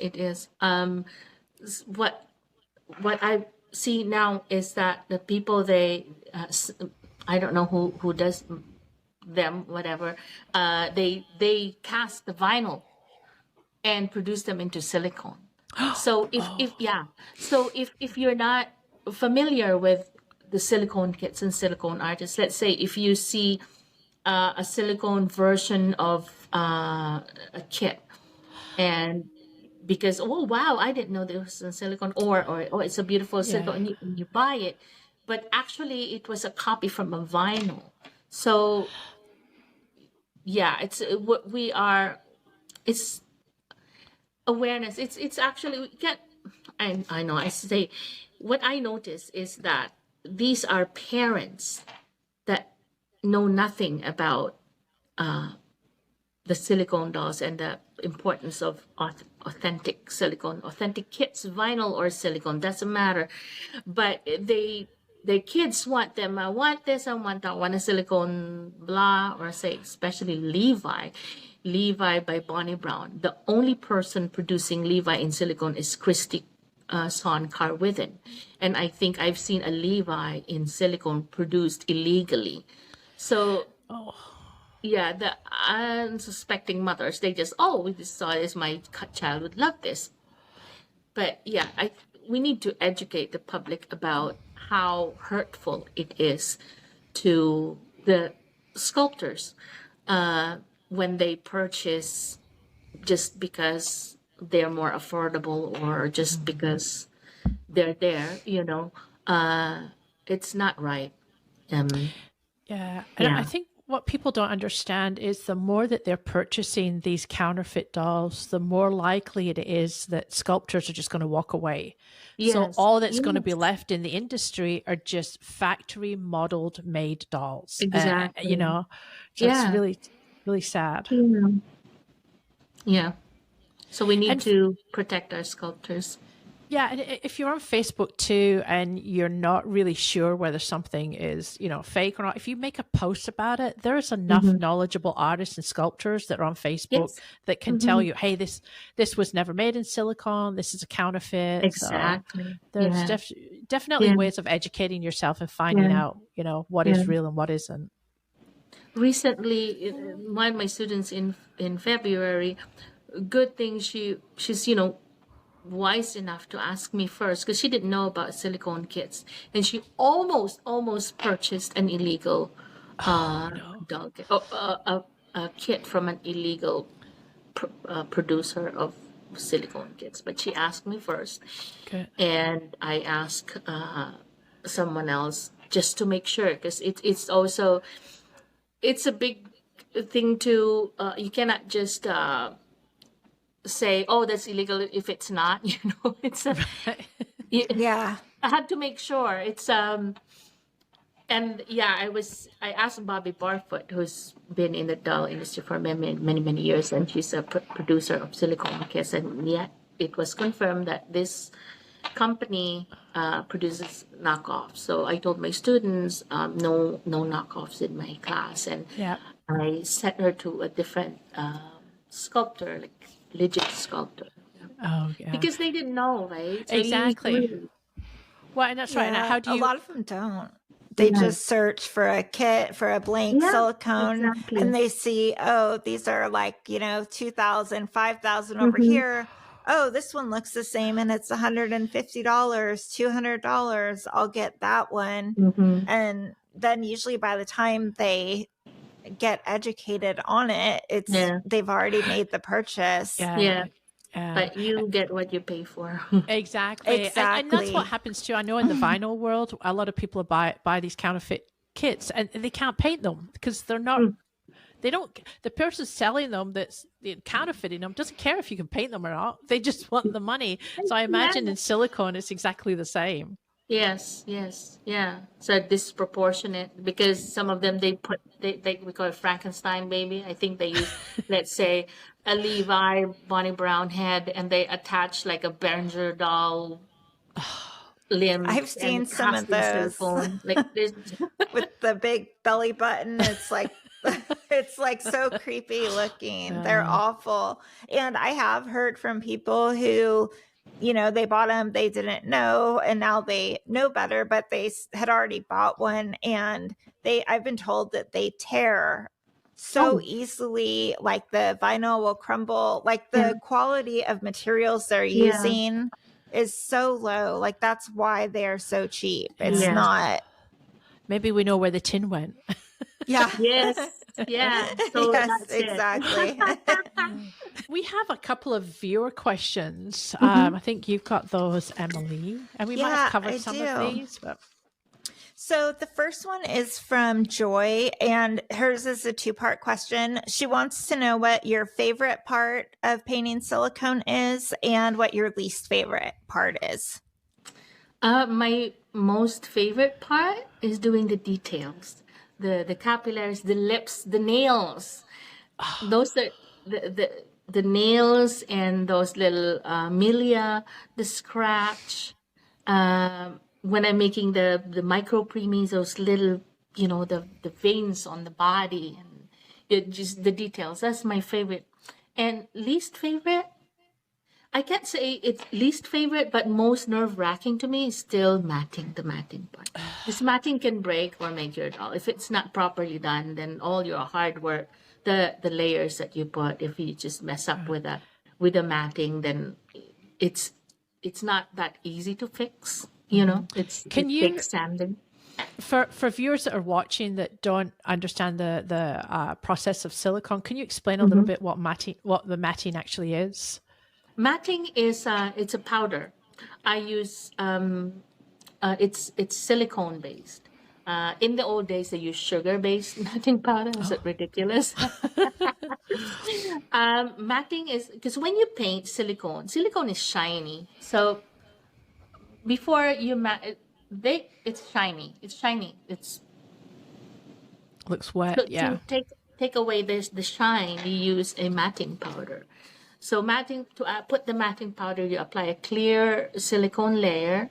What I see now is that the people I don't know who does them, whatever, they cast the vinyl and produce them into silicone. So if you're not familiar with the silicone kits and silicone artists, let's say if you see a silicone version of a kit, and because oh wow, I didn't know there was a silicone, or oh it's a beautiful silicone, and you buy it, but actually it was a copy from a vinyl. So yeah, it's awareness. It's actually we can't. I know I say what I notice is that these are parents that know nothing about the silicone dolls and the importance of authentic silicone, authentic kits, vinyl or silicone, doesn't matter. But their kids want them. I want this, I want that, I want a silicone blah, or say especially Levi by Bonnie Brown. The only person producing Levi in silicone is Christy Son Carwithen. And I think I've seen a Levi in silicone produced illegally. So the unsuspecting mothers, they just, oh, we just saw this, my child would love this. But yeah, we need to educate the public about how hurtful it is to the sculptors when they purchase just because they're more affordable or just because they're there, it's not right. Yeah. And I think what people don't understand is the more that they're purchasing these counterfeit dolls, the more likely it is that sculptors are just going to walk away. So Yes. all that's going to be left in the industry are just factory modeled made dolls. Exactly. So Yeah. it's really, really sad. Yeah. So we need to protect our sculptors. Yeah, and if you're on Facebook too and you're not really sure whether something is, fake or not, if you make a post about it, there's enough knowledgeable artists and sculptors that are on Facebook that can tell you, hey, this was never made in silicone, this is a counterfeit. Exactly. So there's definitely ways of educating yourself and finding out, what is real and what isn't. Recently, one of my students in February, good thing she's wise enough to ask me first because she didn't know about silicone kits, and she almost purchased an illegal doll kit, a kit from an illegal producer of silicone kits. But she asked me first, and I asked someone else just to make sure because it's also it's a big thing to you cannot just say, oh, that's illegal if it's not, it's Yeah. I had to make sure it's and I asked Bobby Barfoot, who's been in the doll industry for many years, and she's a producer of silicone kits, and it was confirmed that this company produces knockoffs. So I told my students no knockoffs in my class, and I sent her to a different sculptor, like legit sculptor. Oh, yeah. Because they didn't know, right? So exactly. Well, and that's right. Now, how do you? A lot of them don't. They just search for a kit for a blank silicone, and they see, oh, these are like $2,000, $5,000 over here. Oh, this one looks the same, and it's $150, $200. I'll get that one, and then usually by the time they get educated on it, they've already made the purchase. But you get what you pay for. Exactly. And that's what happens too. I know in the vinyl world, a lot of people buy these counterfeit kits and they can't paint them because they're not, the person selling them that's counterfeiting them doesn't care if you can paint them or not. They just want the money. So I imagine in silicone, it's exactly the same. Yes. Yeah. So disproportionate because some of them we call it Frankenstein baby. I think they use, let's say, a Levi Bonnie Brown head, and they attach like a Berenger doll limb. I've seen some of those with the big belly button. It's like it's like so creepy looking. They're awful. And I have heard from people who they bought them, they didn't know, and now they know better, but they had already bought one, and I've been told that they tear so easily, like the vinyl will crumble, like the quality of materials they're using is so low. Like that's why they're so cheap. It's not. Maybe we know where the tin went. Yeah. Yes. Yeah. So yes, exactly. We have a couple of viewer questions. I think you've got those, Emily, and we might have covered some of these. But... So the first one is from Joy, and hers is a 2-part question. She wants to know what your favorite part of painting silicone is and what your least favorite part is. My most favorite part is doing the details. The capillaries, the lips, the nails. Those are the nails and those little milia, the scratch. When I'm making the micro preemies, those little, the veins on the body and just the details. That's my favorite. And least favorite, I can't say it's least favorite, but most nerve-wracking to me is still matting, the matting part. This matting can break or make your doll. If it's not properly done, then all your hard work, the layers that you put, if you just mess up with the matting, then it's not that easy to fix. You know, it takes sanding. For viewers that are watching that don't understand the process of silicone, can you explain a little bit what the matting actually is? Matting is it's a powder. I use it's silicone based. In the old days, they used sugar based matting powder. Is it ridiculous? Matting is because when you paint silicone is shiny. So before you it's shiny. It's shiny. It's looks wet. so Yeah. To take away the shine, you use a matting powder. So matting, to put the matting powder, you apply a clear silicone layer,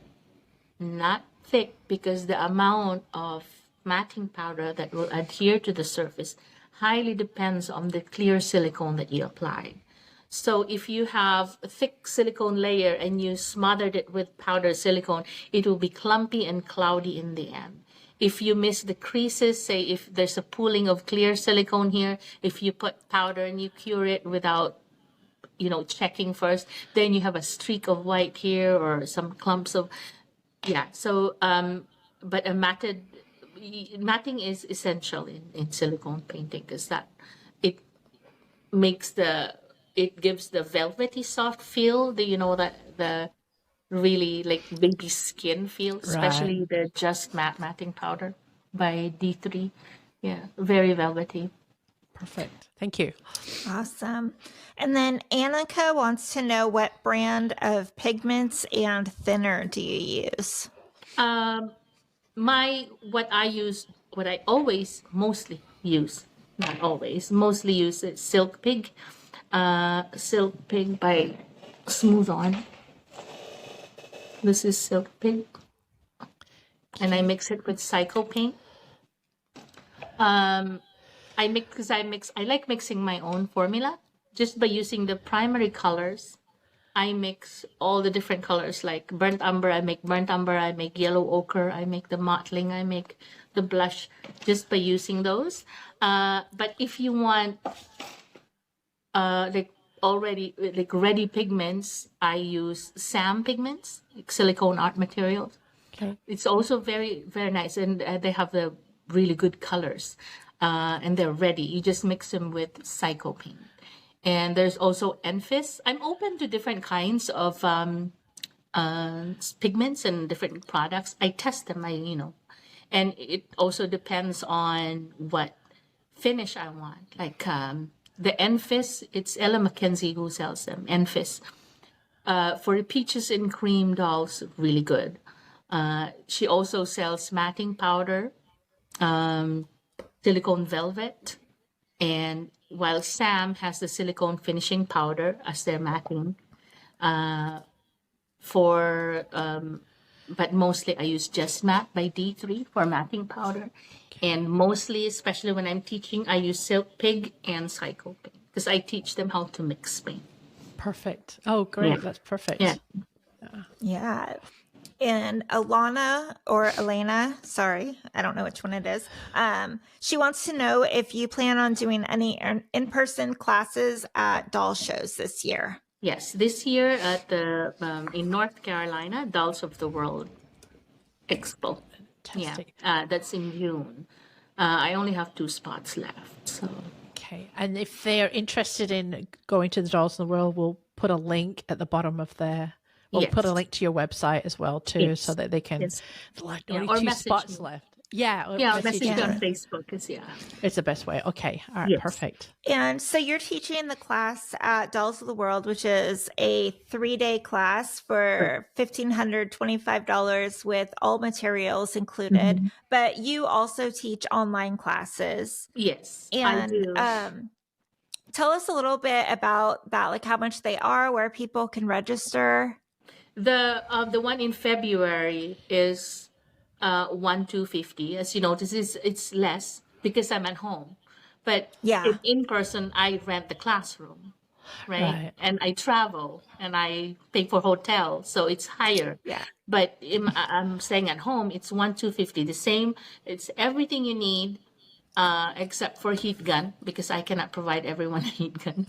not thick, because the amount of matting powder that will adhere to the surface highly depends on the clear silicone that you apply. So if you have a thick silicone layer and you smothered it with powdered silicone, it will be clumpy and cloudy in the end. If you miss the creases, say if there's a pooling of clear silicone here, if you put powder and you cure it without checking first, then you have a streak of white here or some clumps of, So, but matting is essential in silicone painting because it gives the velvety soft feel, the really like baby skin feel, especially the Just Matte matting powder by D3. Yeah, very velvety. Perfect. Thank you. Awesome. And then Annika wants to know what brand of pigments and thinner do you use? What I always mostly use, not always, mostly use is Silc Pig. Silc Pig by Smooth On. This is Silc Pig. And I mix it with Psycho Paint. I like mixing my own formula just by using the primary colors. I mix all the different colors like burnt umber. I make burnt umber. I make yellow ochre. I make the mottling. I make the blush just by using those. But if you want ready pigments, I use SAM pigments, like silicone art materials. Okay. It's also very, very nice, and they have the really good colors. And they're ready. You just mix them with Psycho Paint. And there's also Enfys. I'm open to different kinds of pigments and different products. I test them, and it also depends on what finish I want. Like the Enfys, it's Ella Mackenzie who sells them. Enfys. For the peaches and cream dolls, really good. She also sells matting powder. Silicone velvet, and while Sam has the silicone finishing powder as their matting, but mostly I use Just Matte by D3 for matting powder, and mostly, especially when I'm teaching, I use Silc Pig and Psycho Paint because I teach them how to mix paint. Perfect. Oh, great! Yeah. That's perfect. Yeah. And Elena, sorry, I don't know which one it is. She wants to know if you plan on doing any in-person classes at doll shows this year. Yes, this year at the in North Carolina, Dolls of the World Expo. Fantastic. Yeah, that's in June. I only have 2 spots left. So. Okay, and if they're interested in going to the Dolls of the World, we'll put a link at the bottom of their. We'll put a link to your website as well too, so that they can. Like, only 2 spots left. Yeah. Message on Facebook It's the best way. Okay. All right. Perfect. And so you're teaching the class at Dolls of the World, which is a 3-day class for $1,525 with all materials included. Mm-hmm. But you also teach online classes. Yes, and, I do. Tell us a little bit about that, like how much they are, where people can register. The one in February is $1,250. As you notice, it's less because I'm at home. But in person, I rent the classroom. right? Right. And I travel and I pay for hotel, so it's higher. Yeah. But I'm staying at home, it's 1,250. The same, it's everything you need, except for heat gun, because I cannot provide everyone a heat gun.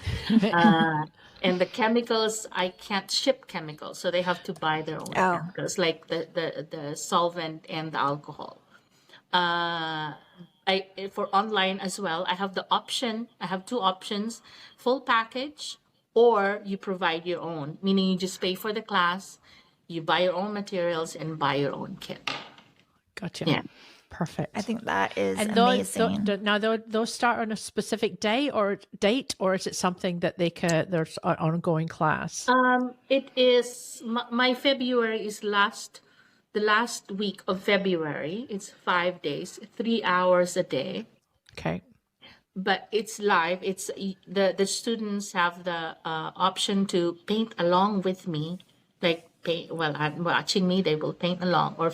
And the chemicals, I can't ship chemicals, so they have to buy their own Oh. chemicals, like the solvent and the alcohol. For online as well, I have the option. I have two options: full package, or you provide your own, meaning you just pay for the class, you buy your own materials, and buy your own kit. Gotcha. Yeah. Perfect. I think that is And amazing. those start on a specific day or date, or is it something that there's an ongoing class? It is my February is the last week of February. It's 5 days, 3 hours a day. Okay. But it's live. It's the students have the option to paint along with me, like paint. Well, I'm watching me. They will paint along, or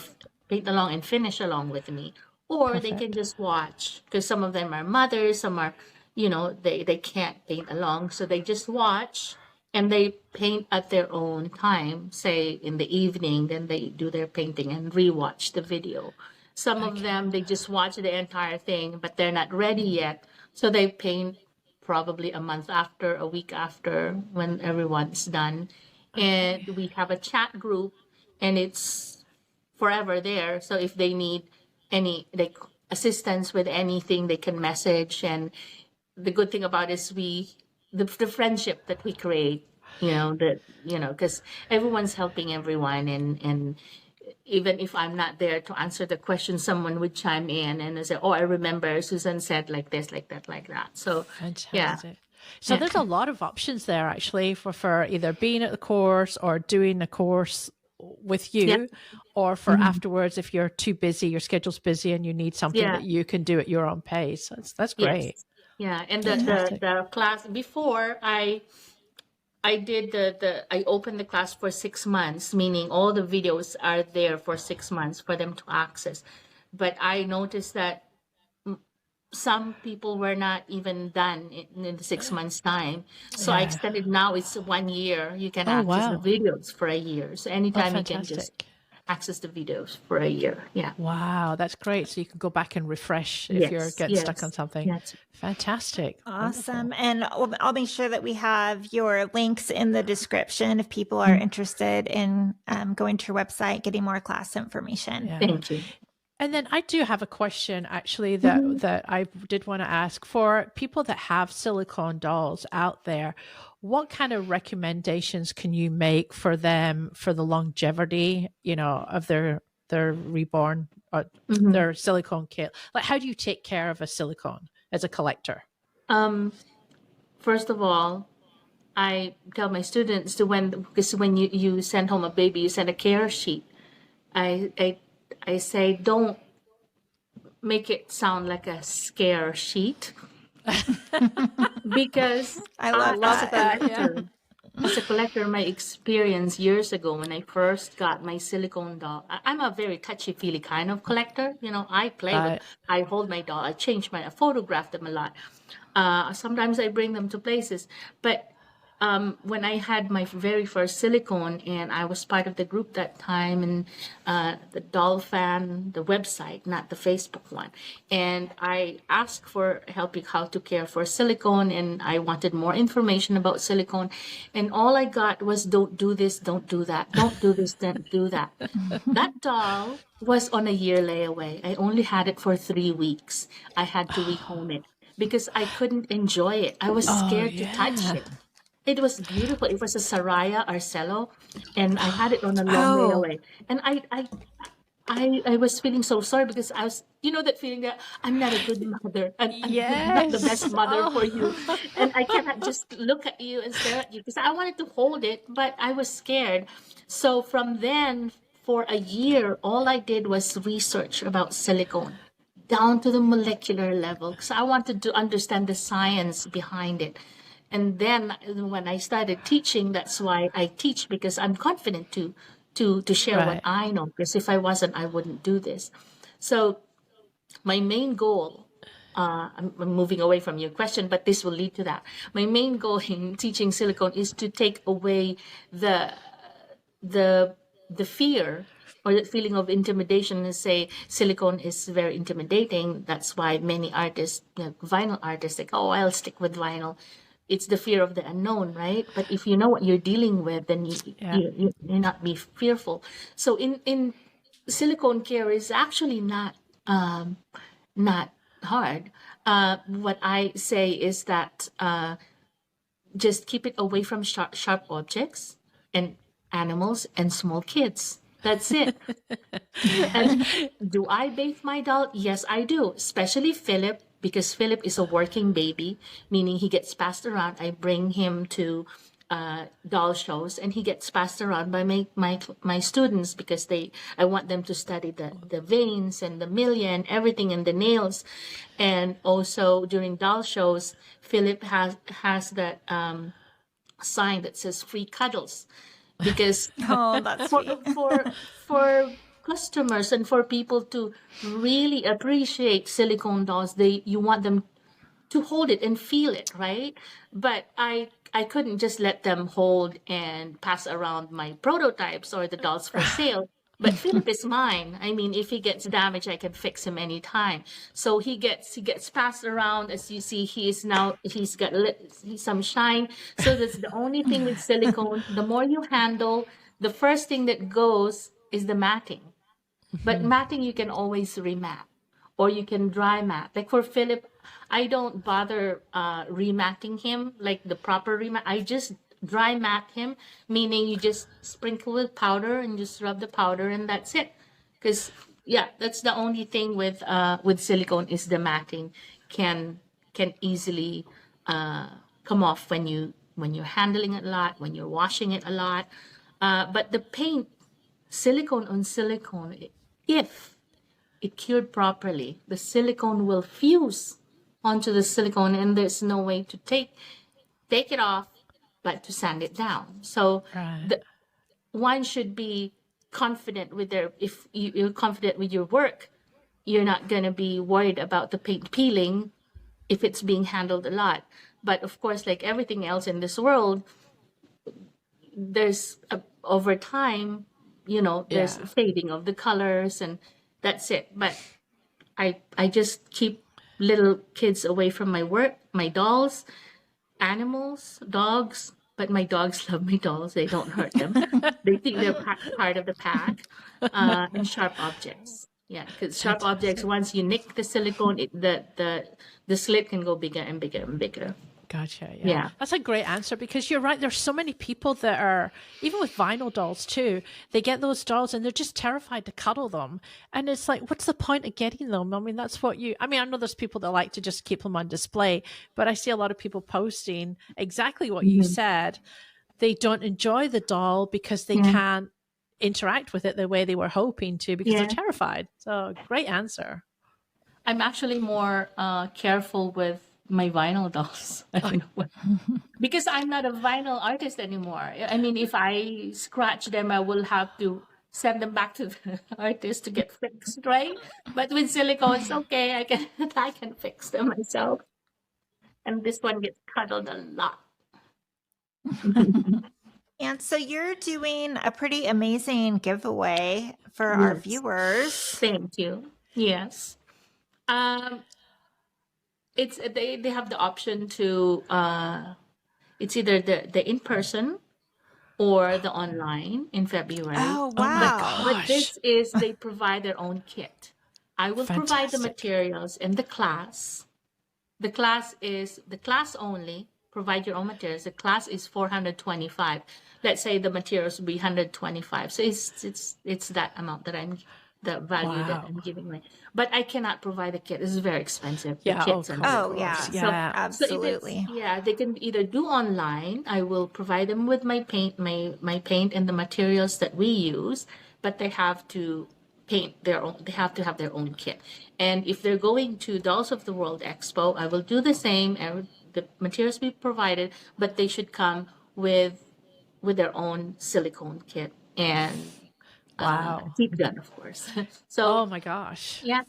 paint along and finish along with me, or they can Perfect. just watch. Because some of them are mothers, some are, they can't paint along, so they just watch and they paint at their own time. Say in the evening, then they do their painting and rewatch the video. Some of them, they just watch the entire thing, but they're not ready yet. So they paint probably a month after, a week after, when everyone's done. And we have a chat group, and it's forever there. So if they need any like assistance with anything, they can message. And the good thing about it is the friendship that we create, because everyone's helping everyone, and even if I'm not there to answer the question, someone would chime in and say, "Oh, I remember Susan said like this, like that, like that." So, Fantastic. yeah. So there's a lot of options there actually for either being at the course or doing the course with you, Yeah. or for afterwards if you're too busy, your schedule's busy, and you need something Yeah. that you can do at your own pace. That's great. Yes. Yeah. And Fantastic. the class before I did I opened the class for 6 months, meaning all the videos are there for 6 months for them to access. But I noticed that some people were not even done in the 6 months time. So I Yeah. extended, now it's 1 year. You can Oh, access wow. the videos for a year. So Oh, anytime you can just fantastic. access the videos for a year. Yeah. Wow, that's great. So you can go back and refresh if you're getting stuck on something. Yes. Fantastic. Awesome. Wonderful. And I'll make sure that we have your links in the description if people are interested in going to your website, getting more class information. Yeah. Thank you. And then I do have a question actually that I did want to ask for people that have silicone dolls out there. What kind of recommendations can you make for them for the longevity, of their reborn or their silicone kit? Like, how do you take care of a silicone as a collector? First of all, I tell my students because when you send home a baby, you send a care sheet. I say, don't make it sound like a scare sheet, because I love that. as a collector, my experience years ago when I first got my silicone doll, I'm a very touchy-feely kind of collector. I play with, I hold my doll, I photograph them a lot. Sometimes I bring them to places, but when I had my very first silicone, and I was part of the group that time, and the doll fan, the website, not the Facebook one, and I asked for help with how to care for silicone, and I wanted more information about silicone, and all I got was, don't do this, don't do that, don't do this, don't do that. That doll was on a year layaway. I only had it for 3 weeks. I had to rehome it because I couldn't enjoy it. I was scared to touch it. It was beautiful. It was a Saraya Arcelo, and I had it on a long layaway. And I was feeling so sorry because I was, that feeling that I'm not a good mother. I'm not the best mother for you. And I cannot just look at you and stare at you, because I wanted to hold it, but I was scared. So from then, for a year, all I did was research about silicone down to the molecular level, because I wanted to understand the science behind it. And then when I started teaching, that's why I teach, because I'm confident to share what I know. Because if I wasn't, I wouldn't do this. So my main goal I'm moving away from your question, but this will lead to that. My main goal in teaching silicone is to take away the the the fear or the feeling of intimidation, and say silicone is very intimidating. That's why many artists, vinyl artists, like, oh, I'll stick with vinyl. It's the fear of the unknown, right? But if you know what you're dealing with, then you not be fearful. So in silicone care is actually not hard. What I say is that just keep it away from sharp objects and animals and small kids. That's it. And do I bathe my doll? Yes, I do, especially Philip, because Philip is a working baby, meaning he gets passed around. I bring him to doll shows, and he gets passed around by my students, because I want them to study the veins and the milia and everything, and the nails. And also during doll shows, Philip has that sign that says free cuddles, because Oh, that's sweet. for customers and for people to really appreciate silicone dolls, you want them to hold it and feel it, right? But I couldn't just let them hold and pass around my prototypes or the dolls for sale. But Philip is mine. I mean, if he gets damaged, I can fix him anytime. So he gets passed around. As you see, he's got some shine. So that's the only thing with silicone. The more you handle, the first thing that goes is the matting. But matting, you can always remat, or you can dry mat. Like for Philip, I don't bother rematting him, like the proper remat. I just dry mat him, meaning you just sprinkle with powder and just rub the powder, and that's it. Because that's the only thing with silicone, is the matting can easily come off when you're handling it a lot, when you're washing it a lot. But the paint, silicone on silicone, if it cured properly, the silicone will fuse onto the silicone, and there's no way to take it off but to sand it down. So one should be confident with if you're confident with your work, you're not going to be worried about the paint peeling if it's being handled a lot. But of course, like everything else in this world, there's over time, there's fading of the colors, and that's it. But I just keep little kids away from my work, my dolls, animals, dogs. But my dogs love my dolls. They don't hurt them. They think they're part of the pack. And sharp objects. Yeah, because sharp objects, once you nick the silicone, the slit can go bigger and bigger and bigger. Gotcha. Yeah. That's a great answer, because you're right. There's so many people that are, even with vinyl dolls too, they get those dolls and they're just terrified to cuddle them. And it's like, what's the point of getting them? I mean, I know there's people that like to just keep them on display, but I see a lot of people posting exactly what you said. They don't enjoy the doll because they can't interact with it the way they were hoping to, because they're terrified. So great answer. I'm actually more careful with my vinyl dolls. I don't know because I'm not a vinyl artist anymore. I mean, if I scratch them, I will have to send them back to the artist to get fixed, right? But with silicone, it's okay. I can fix them myself. And this one gets cuddled a lot. And so you're doing a pretty amazing giveaway for our viewers. Thank you. Yes. It's they have the option to it's either the in-person or the online in February. Oh wow. But this is, they provide their own kit. I will provide the materials and the class. The class is the class only. Provide your own materials. The class is $425. Let's say the materials will be $125. So it's that amount that the value that I'm giving away. But I cannot provide a kit. This is very expensive. Yeah. Absolutely. So they can either do online. I will provide them with my paint, my paint and the materials that we use, but they have to paint their own. They have to have their own kit. And if they're going to Dolls of the World Expo, I will do the same. The materials be provided, but they should come with their own silicone kit and wow, deep gun, of course. So oh my gosh, yeah.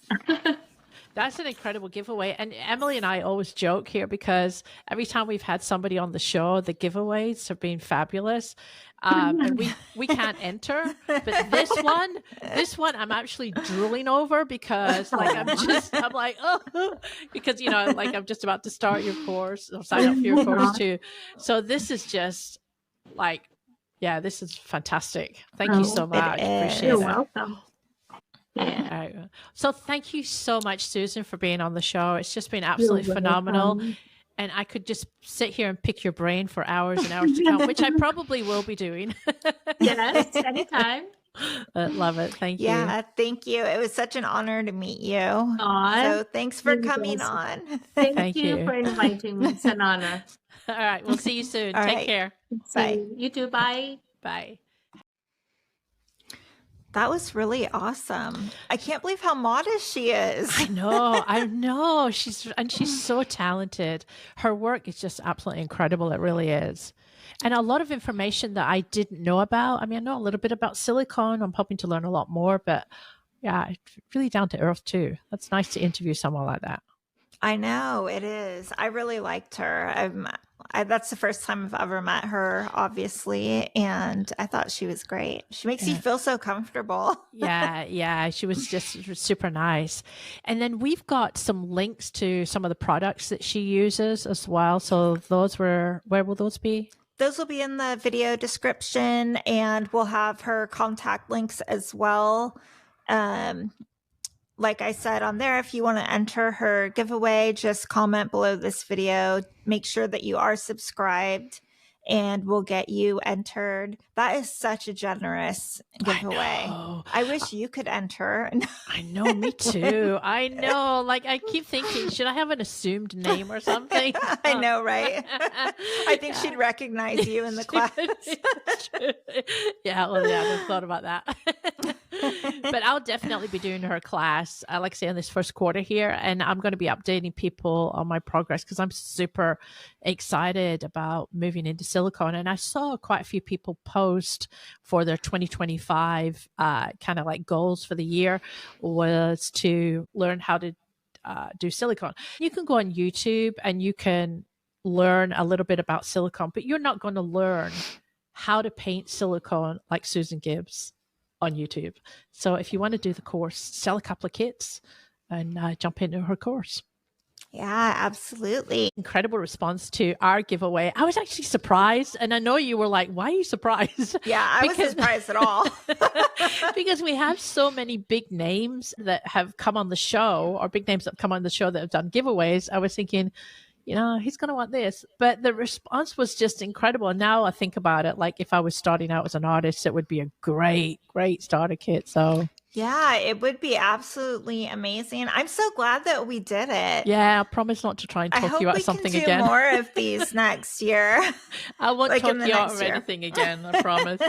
That's an incredible giveaway. And Emily and I always joke here because every time we've had somebody on the show, the giveaways have been fabulous. And we can't enter. But this one I'm actually drooling over because like I'm like, oh, because like I'm just about to start your course or sign up for your course too. So this is just like, yeah, this is fantastic. Thank you so much. Appreciate You're it. welcome. Yeah. So thank you so much, Susan, for being on the show. It's just been absolutely phenomenal. And I could just sit here and pick your brain for hours and hours to come, which I probably will be doing. Yes, anytime. Love it. Thank you. Yeah, thank you. It was such an honor to meet you. So thanks for coming on. Thank you for inviting me. It's an honor. All right. We'll see you soon. All Take right. care. Bye. You too. Bye. Bye. That was really awesome. I can't believe how modest she is. I know. She's so talented. Her work is just absolutely incredible. It really is. And a lot of information that I didn't know about. I mean, I know a little bit about silicone. I'm hoping to learn a lot more, but yeah, it's really down to earth too. That's nice to interview someone like that. I know it is. I really liked her. That's the first time I've ever met her, obviously, and I thought she was great. She makes you feel so comfortable. Yeah. She was just super nice. And then we've got some links to some of the products that she uses as well. So where will those be? Those will be in the video description, and we'll have her contact links as well. Like I said on there, if you want to enter her giveaway, just comment below this video. Make sure that you are subscribed and we'll get you entered. That is such a generous giveaway. I wish you could enter. I know, me too. I know. Like, I keep thinking, should I have an assumed name or something? I know, right? I think she'd recognize you in the class. Yeah, I haven't thought about that. But I'll definitely be doing her class, like I say, in this first quarter here. And I'm going to be updating people on my progress because I'm super excited about moving into silicone. And I saw quite a few people post for their 2025 kind of like goals for the year was to learn how to do silicone. You can go on YouTube and you can learn a little bit about silicone, but you're not going to learn how to paint silicone like Susan Gibbs on YouTube. So if you want to do the course, sell a couple of kits and jump into her course. Yeah, absolutely. Incredible response to our giveaway. I was actually surprised. And I know you were like, why are you surprised? Yeah, I wasn't surprised at all. Because we have so many big names that have come on the show, or big names that have come on the show that have done giveaways. I was thinking, he's going to want this. But the response was just incredible. And now I think about it, like if I was starting out as an artist, it would be a great, great starter kit. So yeah, it would be absolutely amazing. I'm so glad that we did it. Yeah, I promise not to try and talk you out of something again. I hope we can do more of these next year. I won't talk you out of anything again, I promise.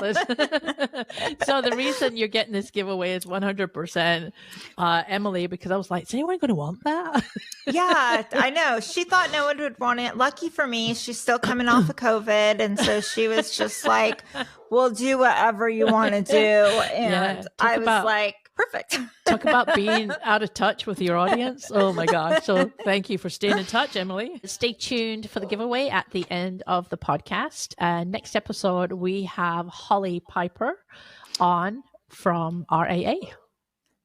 So the reason you're getting this giveaway is 100% Emily, because I was like, is anyone going to want that? Yeah, I know. She thought no one would want it. Lucky for me, she's still coming off of COVID. And so she was just like, we'll do whatever you want to do. And I was like, perfect. Talk about being out of touch with your audience. Oh my gosh. So thank you for staying in touch, Emily. Stay tuned for the giveaway at the end of the podcast. Next episode, we have Holly Piper on from RAA.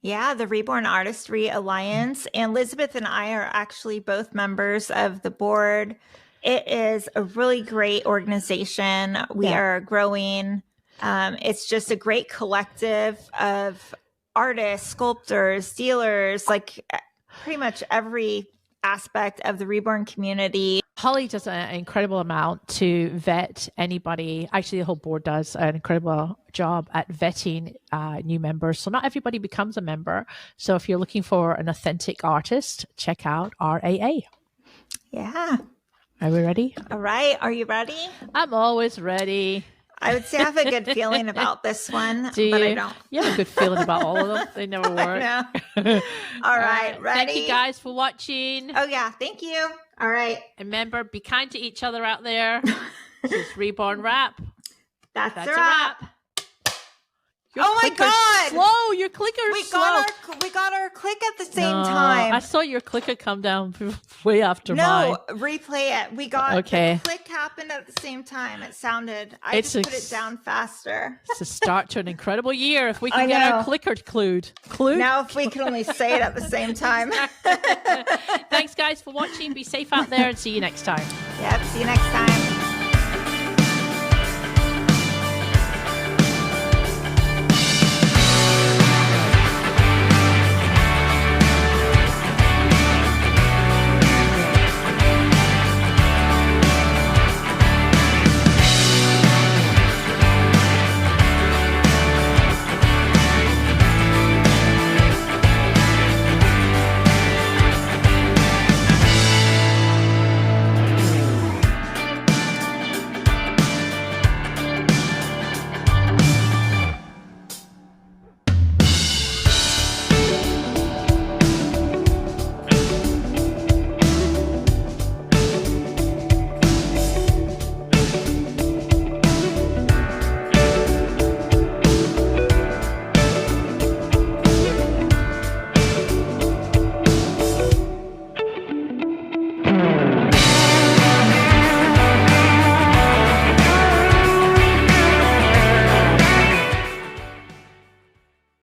Yeah, the Reborn Artistry Alliance. And Lizbeth and I are actually both members of the board. It is a really great organization. We are growing. It's just a great collective of artists, sculptors, dealers, like pretty much every aspect of the Reborn community. Holly does an incredible amount to vet anybody. Actually, the whole board does an incredible job at vetting new members. So not everybody becomes a member. So if you're looking for an authentic artist, check out RAA. Yeah. Are we ready? All right. Are you ready? I'm always ready. I would say I have a good feeling about this one, but I don't. You have a good feeling about all of them. They never work. All right. Ready? Thank you guys for watching. Oh, yeah. Thank you. All right. Remember, be kind to each other out there. This is Reborn Rap. That's a wrap. Oh my clicker's God. slow. Your clicker's slow. We got our click at the same No, time. I saw your clicker come down way after mine. No, replay it. We got the click happened at the same time. It sounded. I just put it down faster. It's a start to an incredible year if we can get our clicker clued. Now if we can only say it at the same time. Thanks guys for watching. Be safe out there and see you next time. Yep, see you next time.